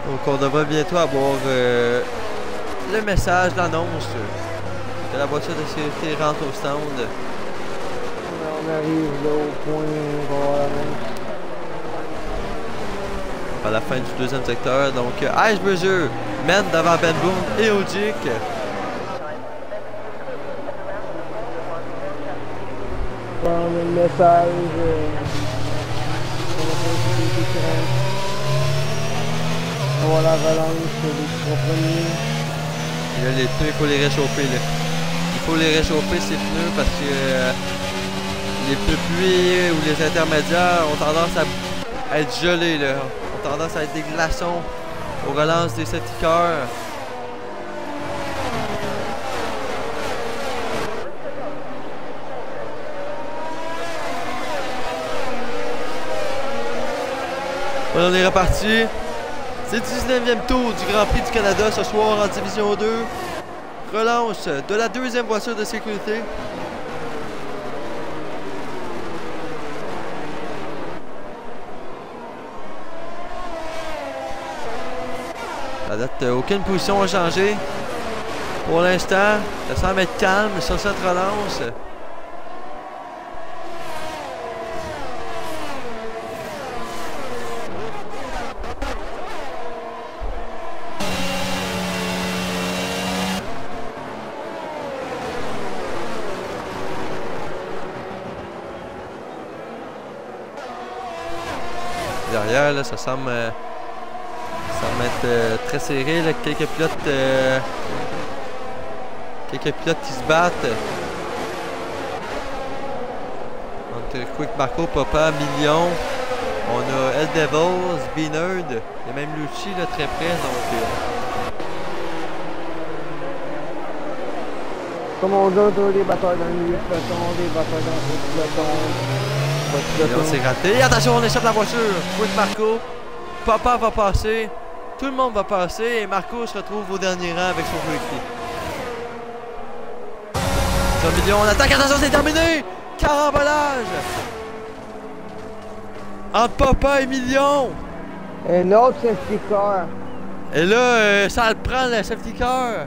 Donc on devrait bientôt avoir le message, l'annonce que la voiture de sécurité rentre au stand. On arrive là au point où on va avoir l'annonce. à la fin du deuxième secteur. Donc, Icebreaker mène devant Ben Boone et Ogic. Bon, le message. On va la relance des 3 premiers. Et là, les pneus, il faut les réchauffer. Là. Il faut les réchauffer, ces pneus, parce que les pneus pluie ou les intermédiaires ont tendance à être gelés. Là. Ont tendance à être des glaçons aux relances des safety cars. Voilà, on est reparti. C'est le 19e tour du Grand Prix du Canada ce soir en Division 2. Relance de la deuxième voiture de sécurité. À date, aucune position a changé. Pour l'instant, ça semble être calme sur cette relance. Derrière, là, ça semble être très serré. Là. Quelques pilotes qui se battent. Entre Quick Marco, Papa, Million. On a El Devils, Beanerd. Il y a même Lucci là, très près. Donc, comme on dit, on a des batteurs dans le milieu de peloton, des batteurs dans le peloton. Là, c'est raté. Attention, on échappe la voiture. Quick Marco. Papa va passer. Tout le monde va passer. Et Marco se retrouve au dernier rang avec son coéquipier. Million, on attaque. Attention, c'est terminé. Carambolage. Entre Papa et Million. Un autre safety car. Et là, ça le prend le safety car.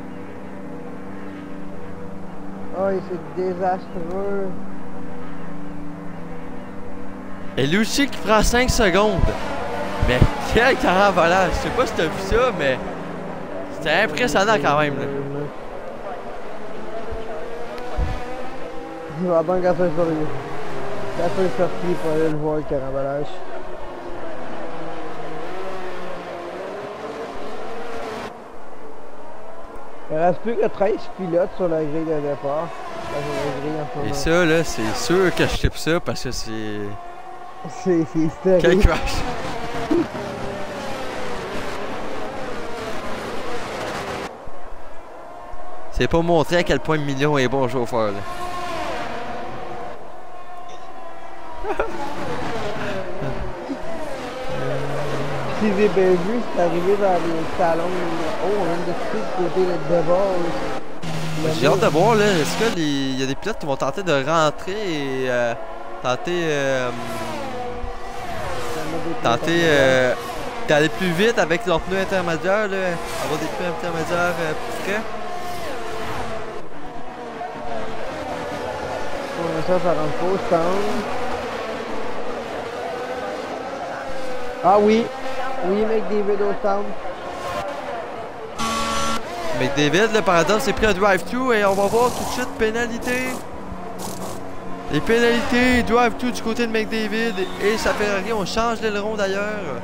Oh, c'est désastreux. Et Lucci qui prend 5 secondes. Mais quel carambolage! Je sais pas si t'as vu ça, mais c'était impressionnant quand même. Là. Il va bien casser sur lui. Casser le circuit pour aller le voir, le carambolage. Il reste plus que 13 pilotes sur la grille de départ. Et ça, là, c'est sûr que je tripe ça parce que c'est... C'est hystérique. Quel crash! C'est pas montrer à quel point Million est bon chauffeur, là. Si j'ai bien vu, c'est arrivé dans les salons. Oh, on vient de quitter du côté de Devils. J'ai hâte de voir, là. Est-ce qu'il y a des pilotes qui vont tenter de rentrer et tenter d'aller plus vite avec leurs pneus intermédiaires, là. Avoir des pneus intermédiaires plus frais. Ça rentre pas au stand. Ah oui! Oui, McDavid au stand. McDavid, là, par exemple, c'est pris un drive-thru et on va voir tout de suite pénalité. Les pénalités, drive-thru du côté de McDavid et sa Ferrari, on change l'aileron d'ailleurs.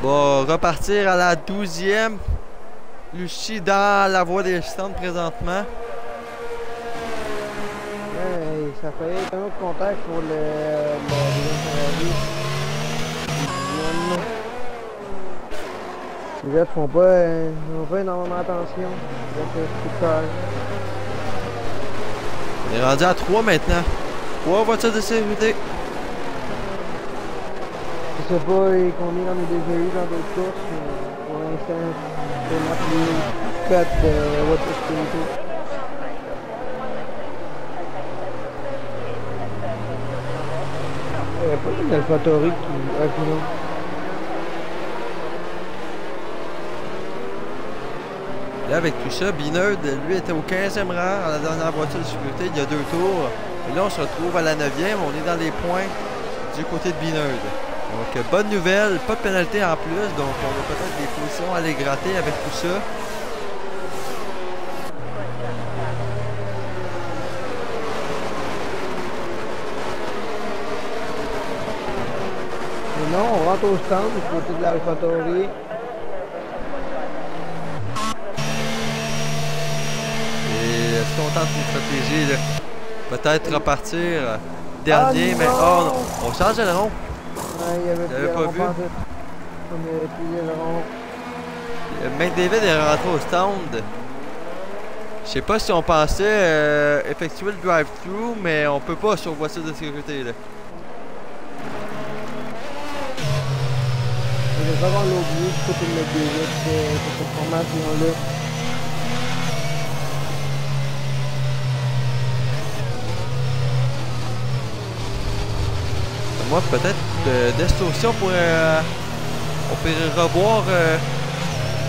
On va repartir à la 12e. Lucci dans la voie des stands présentement. Hey, ça fait un autre contact pour le Ferrari. Les gars font pas énormément attention. On est rendu à 3 maintenant. 3 voitures de sécurité. Je sais pas combien on a déjà eu dans d'autres courses, mais pour l'instant, c'est ma plus 4 voitures de sécurité. C'est AlphaTauri qui. Ah, puis non. Là, avec tout ça, Binerd, lui, était au 15e rang à la dernière voiture de sécurité il y a 2 tours. Et là, on se retrouve à la 9e. On est dans les points du côté de Binerd. Donc, bonne nouvelle, pas de pénalité en plus. Donc, on a peut-être des positions à aller gratter avec tout ça. Mais non, on rentre au stand du côté de l'AlphaTauri. Et est-ce qu'on tente une stratégie, là? Peut-être repartir dernier, mais oh non, on change le rond. Ouais, il y avait plus pas vu. On avait plus le rond. McDavid est rentré au stand. Je sais pas si on pensait effectuer le drive-thru, mais on peut pas sur voiture de sécurité, là. Je vais vraiment l'oublier du côté de McDavid, cette formation-là. Moi, peut-être Destruction pourrait... on pourrait revoir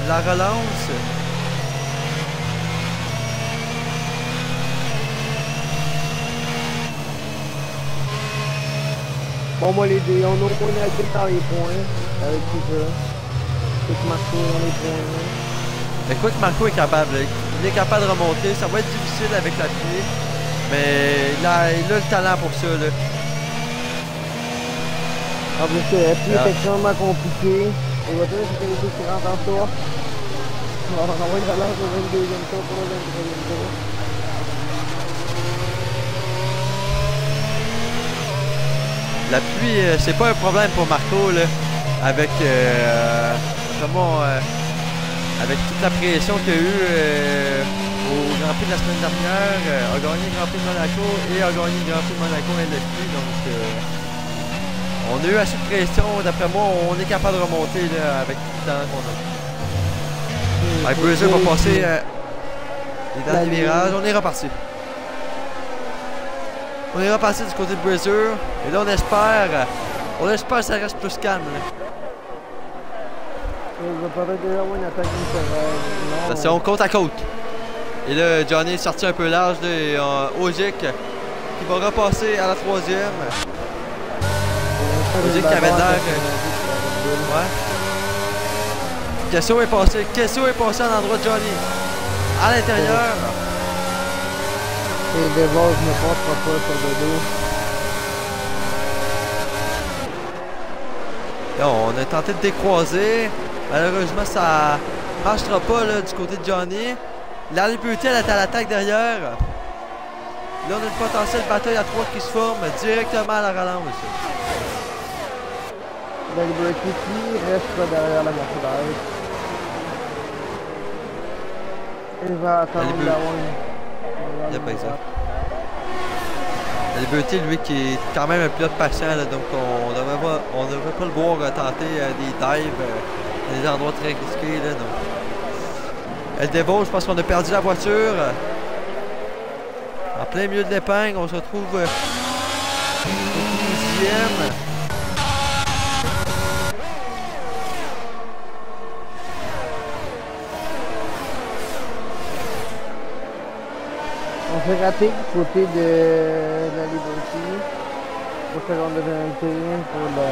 la relance. Bon, moi, les deux, on a été dans les points avec tout ça. Tout Marco dans les points. Mais quoi que Marco est capable, là. Il est capable de remonter. Ça va être difficile avec la pluie, mais il a le talent pour ça, là. En plus, la pluie est extrêmement compliquée. Les voitures de sécurité qui rentrent en tour. On va envoyer une relance au 22e tour pour le 23e tour. La pluie, c'est pas un problème pour Marco, là, avec, avec toute la pression qu'il y a eu au Grand Prix de la semaine dernière, a gagné le Grand Prix de Monaco et a gagné le Grand Prix de Monaco LFP, donc on a eu assez de pression, d'après moi, on est capable de remonter là, avec tout le temps qu'on a. Bruiser va passer les derniers virages, on est reparti. On est reparti du côté de Bruiser. Et là, on espère que ça reste plus calme. Attention, côte à côte. Et là, Johnny est sorti un peu large. Et Ogic qui va repasser à la 3e. Ogic qui avait l'air. Ouais. Kesso est passé à l'endroit de Johnny. À l'intérieur. Et de base, je me passe pas sur le dos. Là, on a tenté de décroiser. Malheureusement, ça marchera pas là, du côté de Johnny. Larry Butel est à l'attaque derrière. Là, on a une potentielle bataille à 3 qui se forme directement à la relance. Larry Butel reste pas derrière la Mercedes. Il va attendre d'avoir une... Il n'y a pas ça. La Liberté, lui, qui est quand même un pilote patient, là, donc on devrait pas le voir tenter des dives dans des endroits très risqués. Là, donc. Elle dévose parce qu'on a perdu la voiture. En plein milieu de l'épingle, on se retrouve au 12e. On s'est raté du côté de la Liberty. Pour seconde de pénalité pour la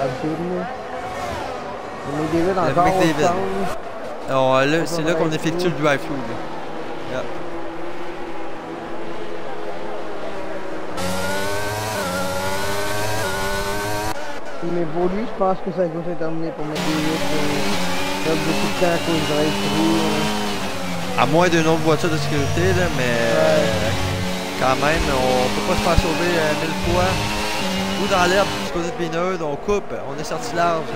Alpine. On est David encore au stand. Alors là, c'est là qu'on effectue le drive-thru. Yeah. Mais pour lui, je pense que ça va se terminer pour McDavid. Il y a beaucoup de temps à cause du drive-thru. À moins d'une autre voiture de sécurité, là, mais quand même, on peut pas se faire sauver 1000 fois. Ou dans l'herbe, du côté de Binerd, on coupe, on est sorti large.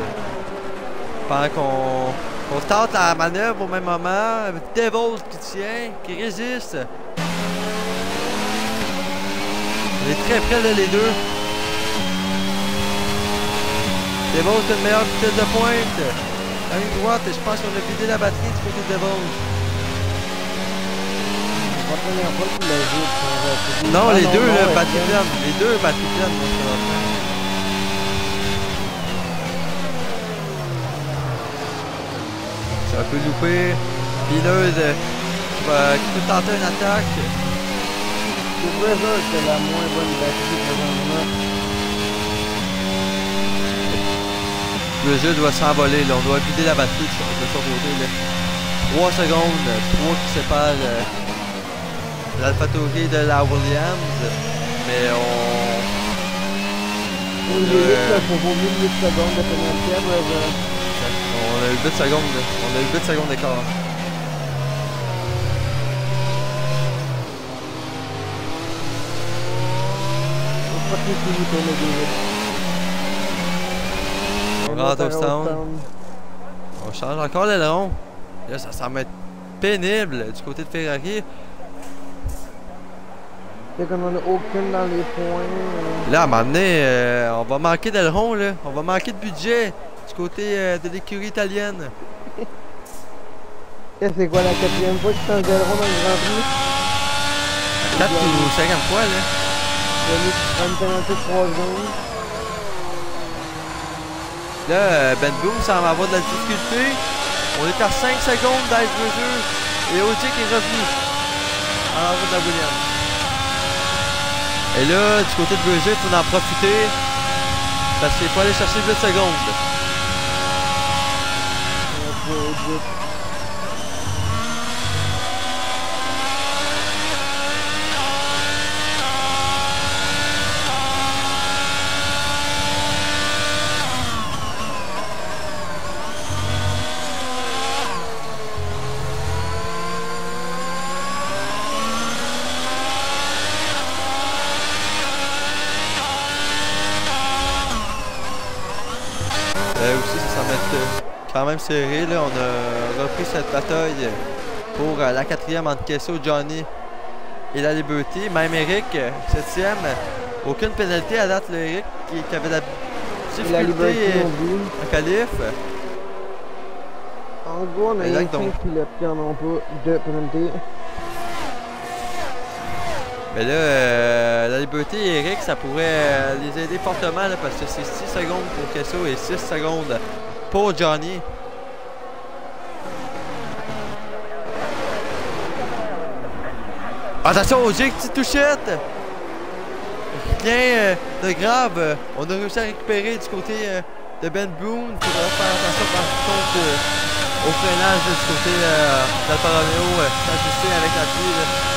Pendant qu'on tente la manœuvre au même moment, Devils qui tient, qui résiste. On est très près là, les deux. Devils a une meilleure vitesse de pointe. La ligne droite, et je pense qu'on a vidé la batterie du côté de Devils. Non, les deux batteries pleines. Les deux batteries pleines. C'est un peu loupé. Bineuse qui peut tenter une attaque. C'est vrai ça, c'est la moins bonne batterie présentement. Le jeu doit s'envoler, on doit vider la batterie de son côté. Là. 3 secondes, 3 qui séparent l'AlphaTauri de la Williams. Mais Il faut vaut mieux 8 secondes de pénalité. On a eu 8 secondes, on a eu 8 secondes d'écart. Faut pas que tu finis ton David. On rentre au stand. On change encore l'aileron. Là, ça semble être pénible du côté de Ferrari. C'est comme on n'a aucune dans les points. Là, à un moment donné, on va manquer d'aileron, là. On va manquer de budget du côté de l'écurie italienne. C'est quoi la 4e fois que tu changes d'aileron dans le Grand Prix? 4 ou 50 fois, là. J'ai mis un peu 3 secondes. Là, Ben Boom semble avoir de la difficulté. On est à 5 secondes d'Ice et Ogier est revenu en route de la Williams. Et là, du côté de Berger, il faut en profiter parce qu'il faut aller chercher 8 secondes. Aussi, ça semble être quand même serré. Là. On a repris cette bataille pour la 4e entre Kesso, Johnny et la Liberty. Même Eric, 7e. Aucune pénalité à date, le Eric qui avait la difficulté en qualif. En gros, on a eu 5 pilotes qui n'en ont pas de pénalité. Mais là, la Liberty et Eric, ça pourrait les aider fortement là, parce que c'est 6 secondes pour Kesso et 6 secondes pour Johnny. Attention au Jig, petite touchette! Rien de grave. On a réussi à récupérer du côté de Ben Boone. Il faudra faire attention par contre au freinage du côté d'Alfa Romeo. S'ajuster avec la pluie.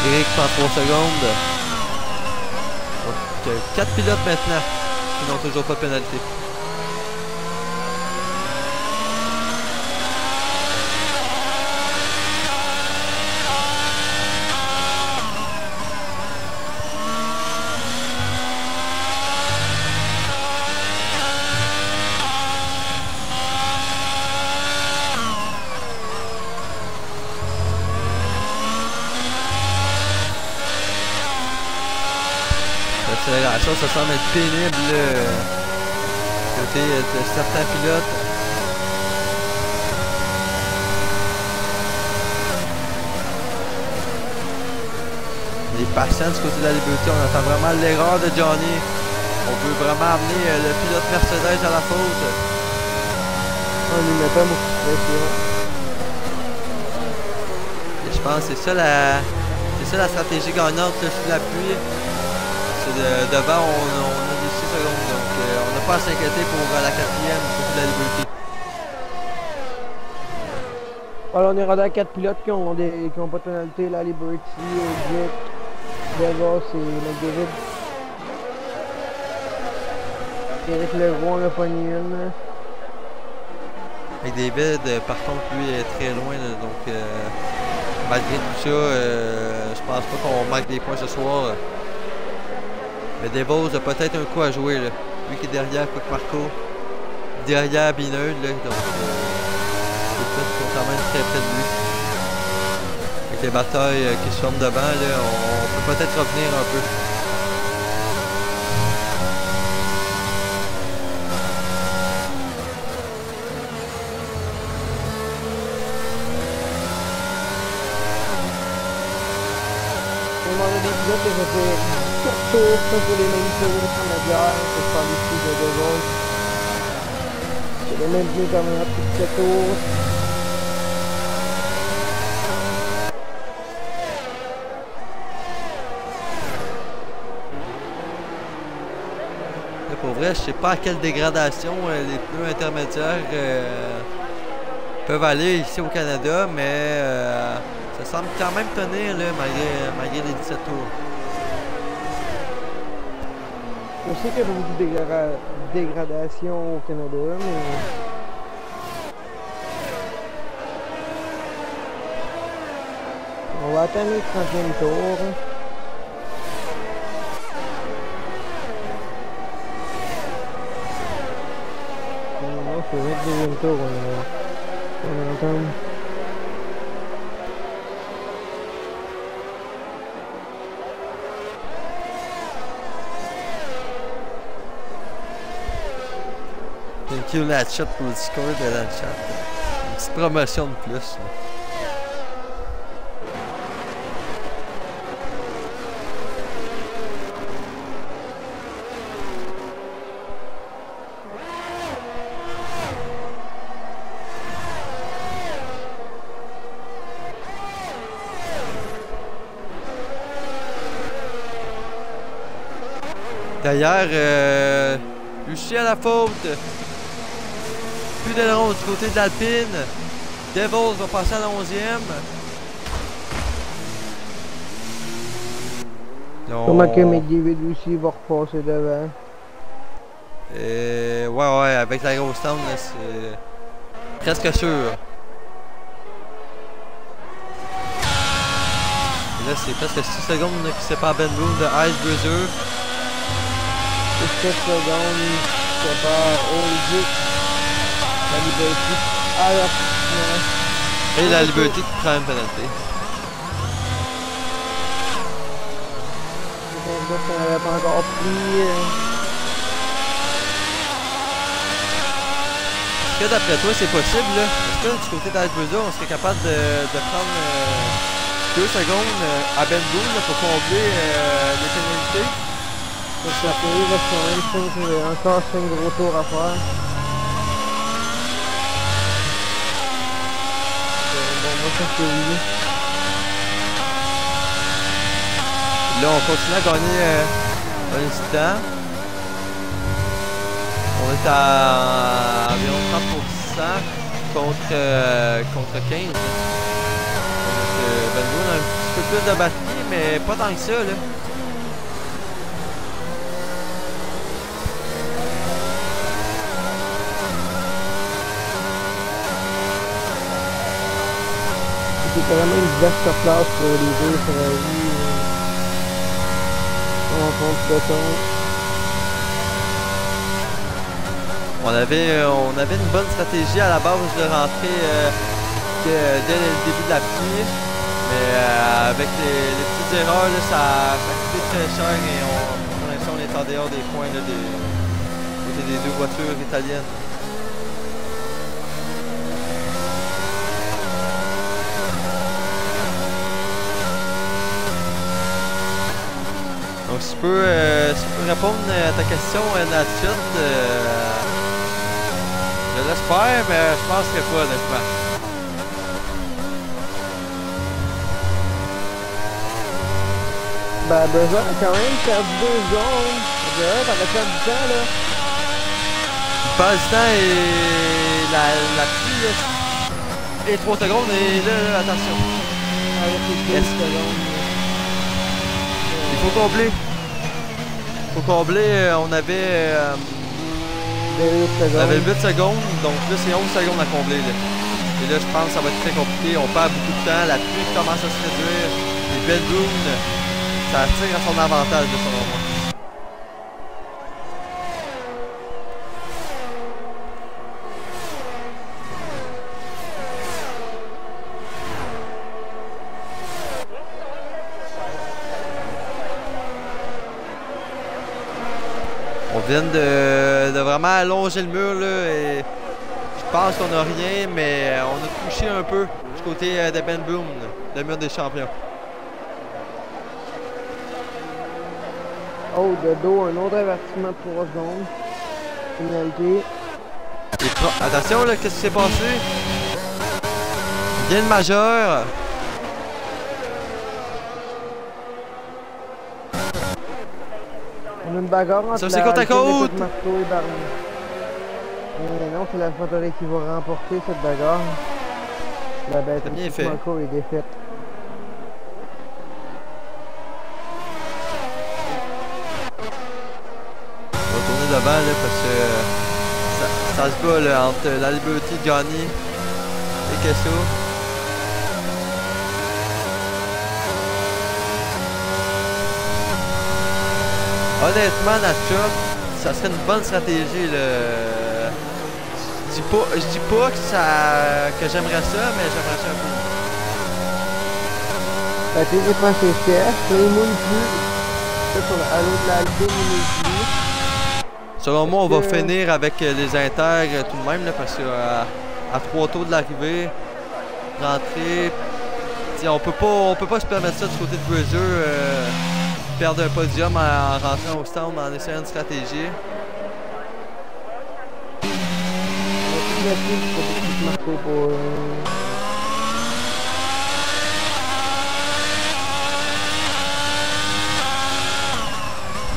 Eric prend 3 secondes. Donc 4 pilotes maintenant qui n'ont toujours pas de pénalité. L'accélération, ça semble être pénible côté de certains pilotes. Les patients du côté de la Liberty, on attend vraiment l'erreur de Johnny. On veut vraiment amener le pilote Mercedes à la faute. On lui met pas beaucoup de pression. Et je pense que c'est ça la stratégie gagnante sous la pluie. Devant, on a des 6 secondes, donc on n'a pas à s'inquiéter pour la 4e pour la Liberty. Alors, on est rendu à 4 pilotes qui ont pas de pénalité. La Liberty, Dick, Devos et McDavid. Eric Leroy, on a pas ni une. McDavid, par contre, lui est très loin, là, donc malgré tout ça, je pense pas qu'on manque des points ce soir. Mais Devos a peut-être un coup à jouer, là. Lui qui est derrière Quick Marco, derrière Bineux, là, donc les pilotes sont quand même très près de lui. Avec les batailles qui se forment devant, là, on peut peut-être revenir un peu. des pilotes qui ont fait 4 tours sur les mêmes tours intermédiaires, que je parle ici de deux autres. C'est les mêmes pneus comme un petit 4 tours. Pour vrai, je sais pas à quelle dégradation les pneus intermédiaires peuvent aller ici au Canada, mais ça semble quand même tenir là, malgré les 17 tours. Je sais qu'il y a beaucoup de dégradation au Canada, mais... On va atteindre le 30e tour. C'est le 22e tour on entend. Thank you Latchat pour le Discord de Latchat. Une petite promotion de plus. Là. D'ailleurs, Lucie à la faute. Plus d'aileron du côté de l'Alpine. Devils va passer à la 11e. Comment que McDavid aussi va repasser devant? Ouais, avec la grosse tente, c'est presque sûr. Et là, c'est presque 6 secondes qui séparent Ben Boone de Ice Bruiser. 7 secondes qui séparent Old la Liberty à la fin. Et la Liberty qui prend une pénalité. On n'avait pas encore pris. Est-ce que d'après toi c'est possible là? Est-ce que du côté d'Ice Bruiser on serait capable de prendre 2 secondes à Ben Boone pour combler les pénalités? Ça peut y rester encore 5 gros tours à faire. Bon, moi je pense que oui. Là on continue à gagner un instant. On est à environ 30% contre 15. Donc Ben Boone a un petit peu plus de batterie, mais pas tant que ça là. C'est vraiment une vaste place pour les deux Ferrari. On compte peloton. On avait une bonne stratégie à la base de rentrer dès le début de la pluie. Mais avec les petites erreurs, là, ça a coûté très cher et pour l'instant on est en dehors des points là, des deux voitures italiennes. Donc si tu peux répondre à ta question, Natchat, je l'espère, mais je penserais pas, honnêtement. Ben, Besoin a quand même perdu 2 secondes. T'aurais perdu du temps, là. Il passe du temps et la pluie, là, et 3 secondes, et là, attention. Avec les 15 secondes. Il faut combler. Faut combler, on avait 8 secondes, donc là c'est 11 secondes à combler. Là. Et là je pense que ça va être très compliqué, on perd beaucoup de temps, la pluie commence à se réduire, et Ben Boone, ça tire à son avantage de selon moi. On vient de vraiment allonger le mur là, et je pense qu'on n'a rien, mais on a touché un peu du côté de Ben Boone, le mur des champions. Oh, de dos, un autre avertissement de 3 secondes. Pénalité. Attention, là, qu'est-ce qui s'est passé? Gain majeur. On a une bagarre entre ça, c'est côte à côte. Marco et Barney. Non, c'est la Alphatori qui va remporter cette bagarre. La bête bien fait. Marco est défaite. On va tourner devant là, parce que ça se bat là, entre la Liberty de Johnny et Kesso. Honnêtement, la chop, ça serait une bonne stratégie. Là. Je dis pas que j'aimerais ça, mais j'aimerais ça un peu. La téléphone c'est cher, là il mouille plus. Ça sur à l'autre de l'album, il mouille plus. Selon moi, on va finir avec les intègres tout de même, là, parce qu'à 3 tours de l'arrivée, rentrer, on peut pas se permettre ça du côté de Bruiser. Perdre un podium en rentrant au stand en essayant une stratégie.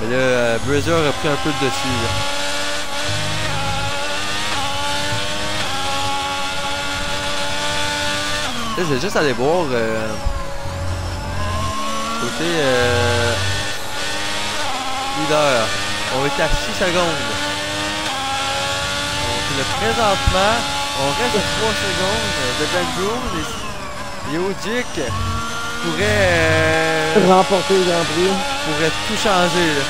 Mais là, Bruiser a pris un peu de dessus. Là, je vais juste aller voir côté leader. On est à 6 secondes. Donc, présentement, on reste à 3 secondes de Ben Brown et Ogic pourrait remporter le Grand Prix. Pourrait tout changer. Là.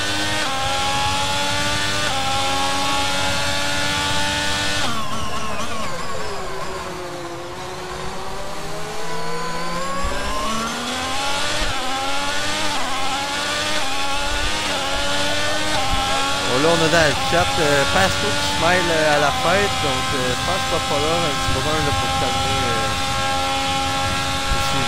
Là, on a dans le chat Pasco qui smile à la fête, donc je pense qu'il va falloir un petit moment là, pour calmer ici.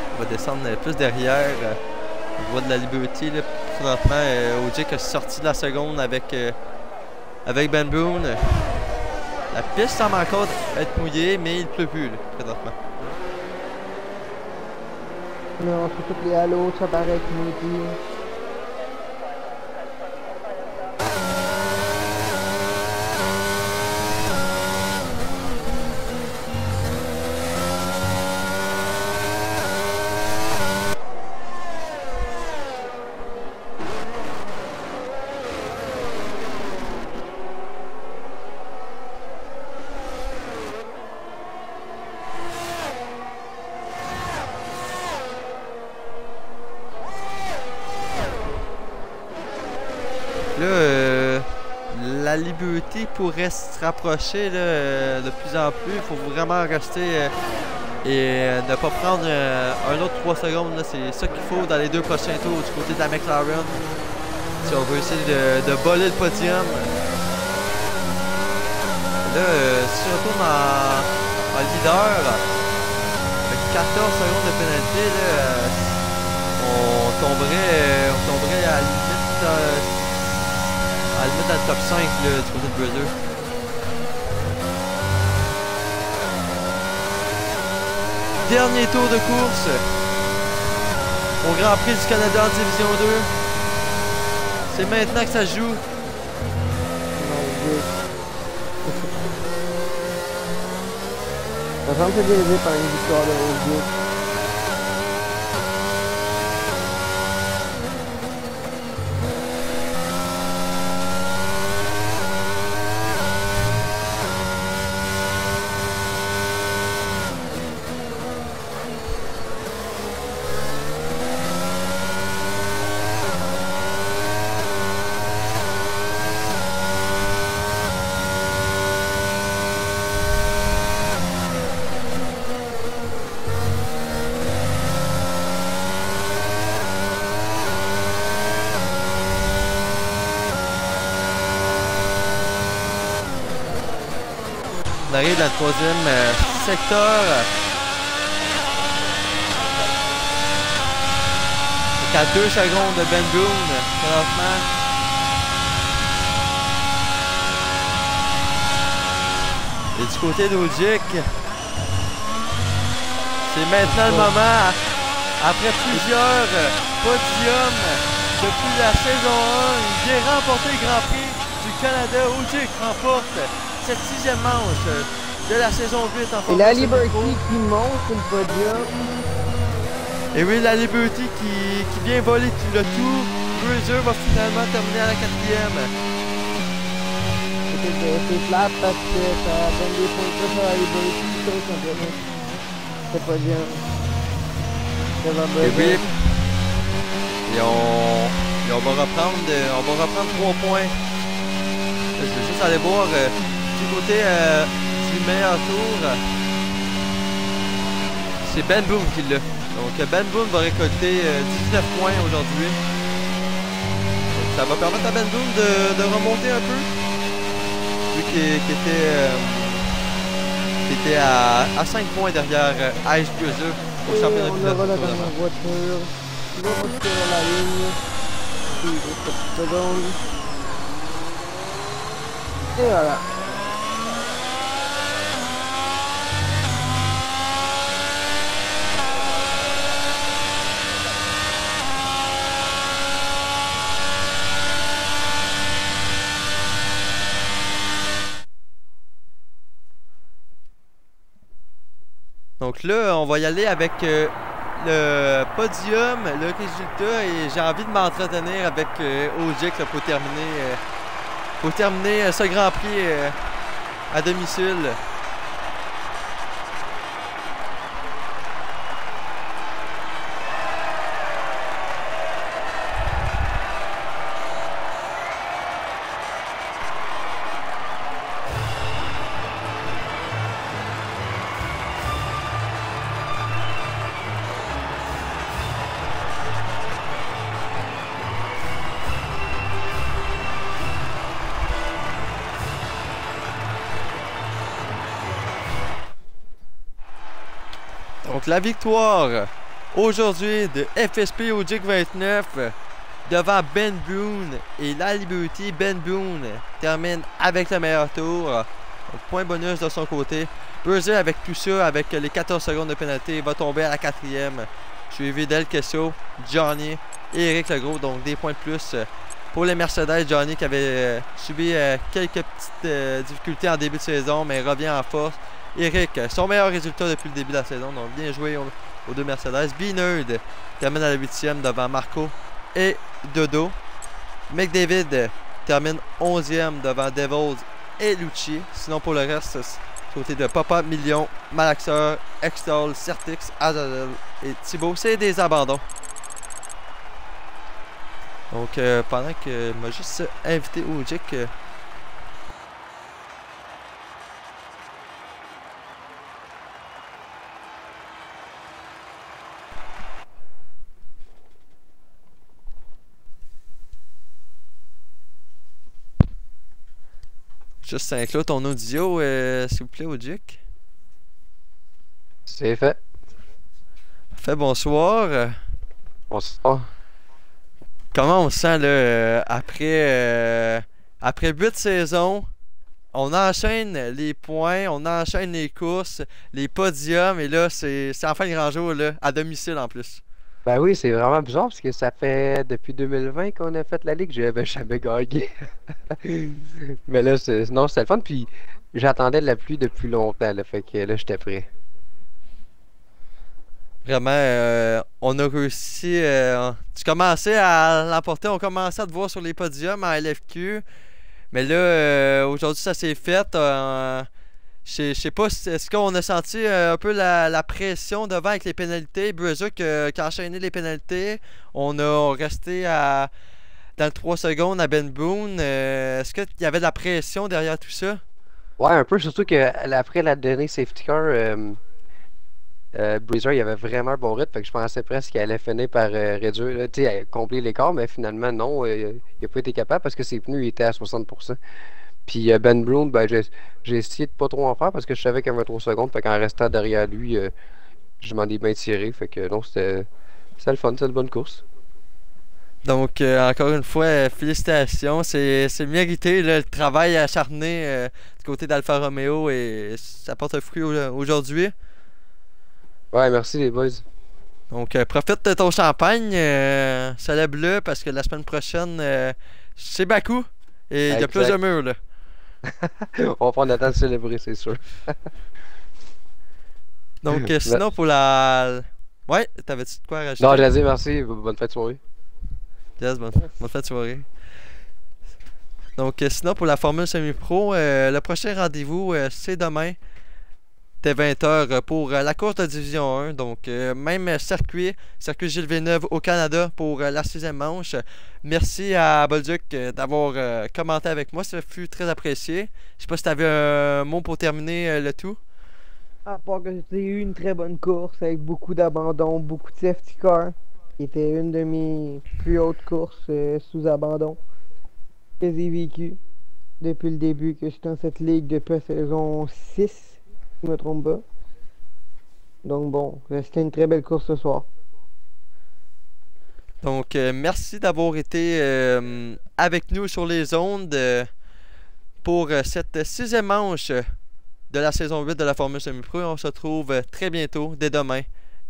On va descendre plus derrière. On voit de la Liberty. Là, présentement, Ogic a sorti de la seconde avec Ben Boone. La piste semble encore être mouillée, mais il pleut plus là, présentement. Non, sur toutes les halos, ça paraît qu'il nous dit. Là, la Liberty pourrait se rapprocher là, de plus en plus. Il faut vraiment rester et ne pas prendre un autre 3 secondes. C'est ça qu'il faut dans les 2 prochains tours du côté de la McLaren. Si on veut essayer de voler le podium. Là, si on retourne en leader, avec 14 secondes de pénalité, là, on tomberait à la limite. À le mettre dans le top 5 là, du côté de Bruiser. Dernier tour de course au Grand Prix du Canada en Division 2. C'est maintenant que ça se joue. Ça semble se diriger par une victoire de Roger. On arrive dans le 3e secteur. à 2 secondes de Ben Boone, présentement. Et du côté d'Ogic, c'est maintenant le moment, après plusieurs podiums depuis la saison 1, il vient remporter le Grand Prix du Canada. Ogic remporte cette 6e manche de la saison 8 en Et la Liberty qui monte sur le podium. Et oui, la Liberty qui vient voler le tout. Bruiser va finalement terminer à la 4e. C'est flat parce que ça donne des points de plus à la Liberty sur le championnat. C'est podium. Ça va bien. Et oui. Et on va reprendre 3 points. Je vais juste aller voir du côté du meilleur tour. C'est Ben Boone qui l'a. Donc Ben Boone va récolter 19 points aujourd'hui. Ça va permettre à Ben Boone de remonter un peu. Vu qu'il était à 5 points derrière Ice Bruiser au championnat on pilote. aura la dernière voiture. Il va monter sur la ligne. Puis il reste 4 secondes. Et voilà. Donc là, on va y aller avec le podium, le résultat, et j'ai envie de m'entretenir avec Ogic pour terminer ce Grand Prix à domicile. Donc la victoire aujourd'hui de FSP Ogic 29 devant Ben Boone et la Liberty. Ben Boone termine avec le meilleur tour. Donc, point bonus de son côté. Bruiser avec tout ça, avec les 14 secondes de pénalité, va tomber à la 4e. Suivi d'El Kesso, Johnny et Eric Legros. Donc des points de plus pour les Mercedes. Johnny qui avait subi quelques petites difficultés en début de saison, mais revient en force. Eric, son meilleur résultat depuis le début de la saison, donc bien joué aux deux Mercedes. B-Nerd termine à la 8e devant Marco et Dodo. McDavid termine 11e devant Devils et Lucci. Sinon pour le reste, côté de Papa, Million, Malaxeur, Extol, Certix, Azazel et Thibaut, c'est des abandons. Donc pendant que m'a juste invité Ogic. Juste inclure ton audio, s'il vous plaît, Ogic. C'est fait. Fait bonsoir. Bonsoir. Comment on se sent là, après 8 saisons? On enchaîne les points, on enchaîne les courses, les podiums, et là, c'est enfin le grand jour, là, à domicile en plus. Ben oui, c'est vraiment bizarre parce que ça fait depuis 2020 qu'on a fait la ligue, j'avais jamais gagné. Mais là, non, c'était le fun, puis j'attendais la pluie depuis longtemps, là, fait que là, j'étais prêt. Vraiment, on a réussi. Tu commençais à l'emporter, on commençait à te voir sur les podiums en LFQ. Mais là, aujourd'hui, ça s'est fait. Je sais pas, est-ce qu'on a senti un peu la pression devant avec les pénalités? Bruiser qui a enchaîné les pénalités. On a resté dans le 3 secondes à Ben Boone. Est-ce qu'il y avait de la pression derrière tout ça? Ouais, un peu, surtout qu'après la dernière safety car, Bruiser, il avait vraiment un bon rythme, fait que je pensais presque qu'il allait finir par réduire, tu sais, combler l'écart, mais finalement, non, il n'a pas été capable parce que ses pneus étaient à 60%. Puis Ben Boone, ben, j'ai essayé de pas trop en faire parce que je savais qu'il y avait 3 secondes, fait qu'en restant derrière lui, je m'en ai bien tiré, fait que non, c'était le fun, c'était une bonne course. Donc, encore une fois, félicitations. C'est mérité, là, le travail acharné du côté d'Alfa Romeo et ça porte fruit aujourd'hui. Ouais, merci les boys. Donc, profite de ton champagne, célèbre-le parce que la semaine prochaine, c'est Bakou et il y a plus de murs, là. On va prendre le temps de célébrer, c'est sûr. Donc, sinon, pour la. Ouais, t'avais-tu de quoi rajouter? Non, je l'ai dit, merci. Bonne fête de soirée. Yes, bonne fête de soirée. Donc, sinon, pour la Formule Semi-Pro, le prochain rendez-vous, c'est demain, dès 20h, pour la course de Division 1. Donc, même circuit Gilles Villeneuve au Canada pour la 6e manche. Merci à Bolduc d'avoir commenté avec moi, ça fut très apprécié. Je sais pas si tu avais un mot pour terminer le tout. À part que j'ai eu une très bonne course avec beaucoup d'abandon, beaucoup de safety car, qui était une de mes plus hautes courses sous abandon que j'ai vécu depuis le début que je suis dans cette ligue depuis la saison 6, si je me trompe pas. Donc bon, c'était une très belle course ce soir. Donc, merci d'avoir été avec nous sur les ondes pour cette 6e manche de la saison 8 de la Formule Semi-Pro. On se retrouve très bientôt, dès demain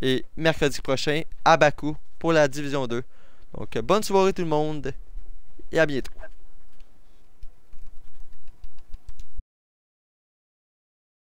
et mercredi prochain à Bakou pour la Division 2. Donc, bonne soirée tout le monde et à bientôt.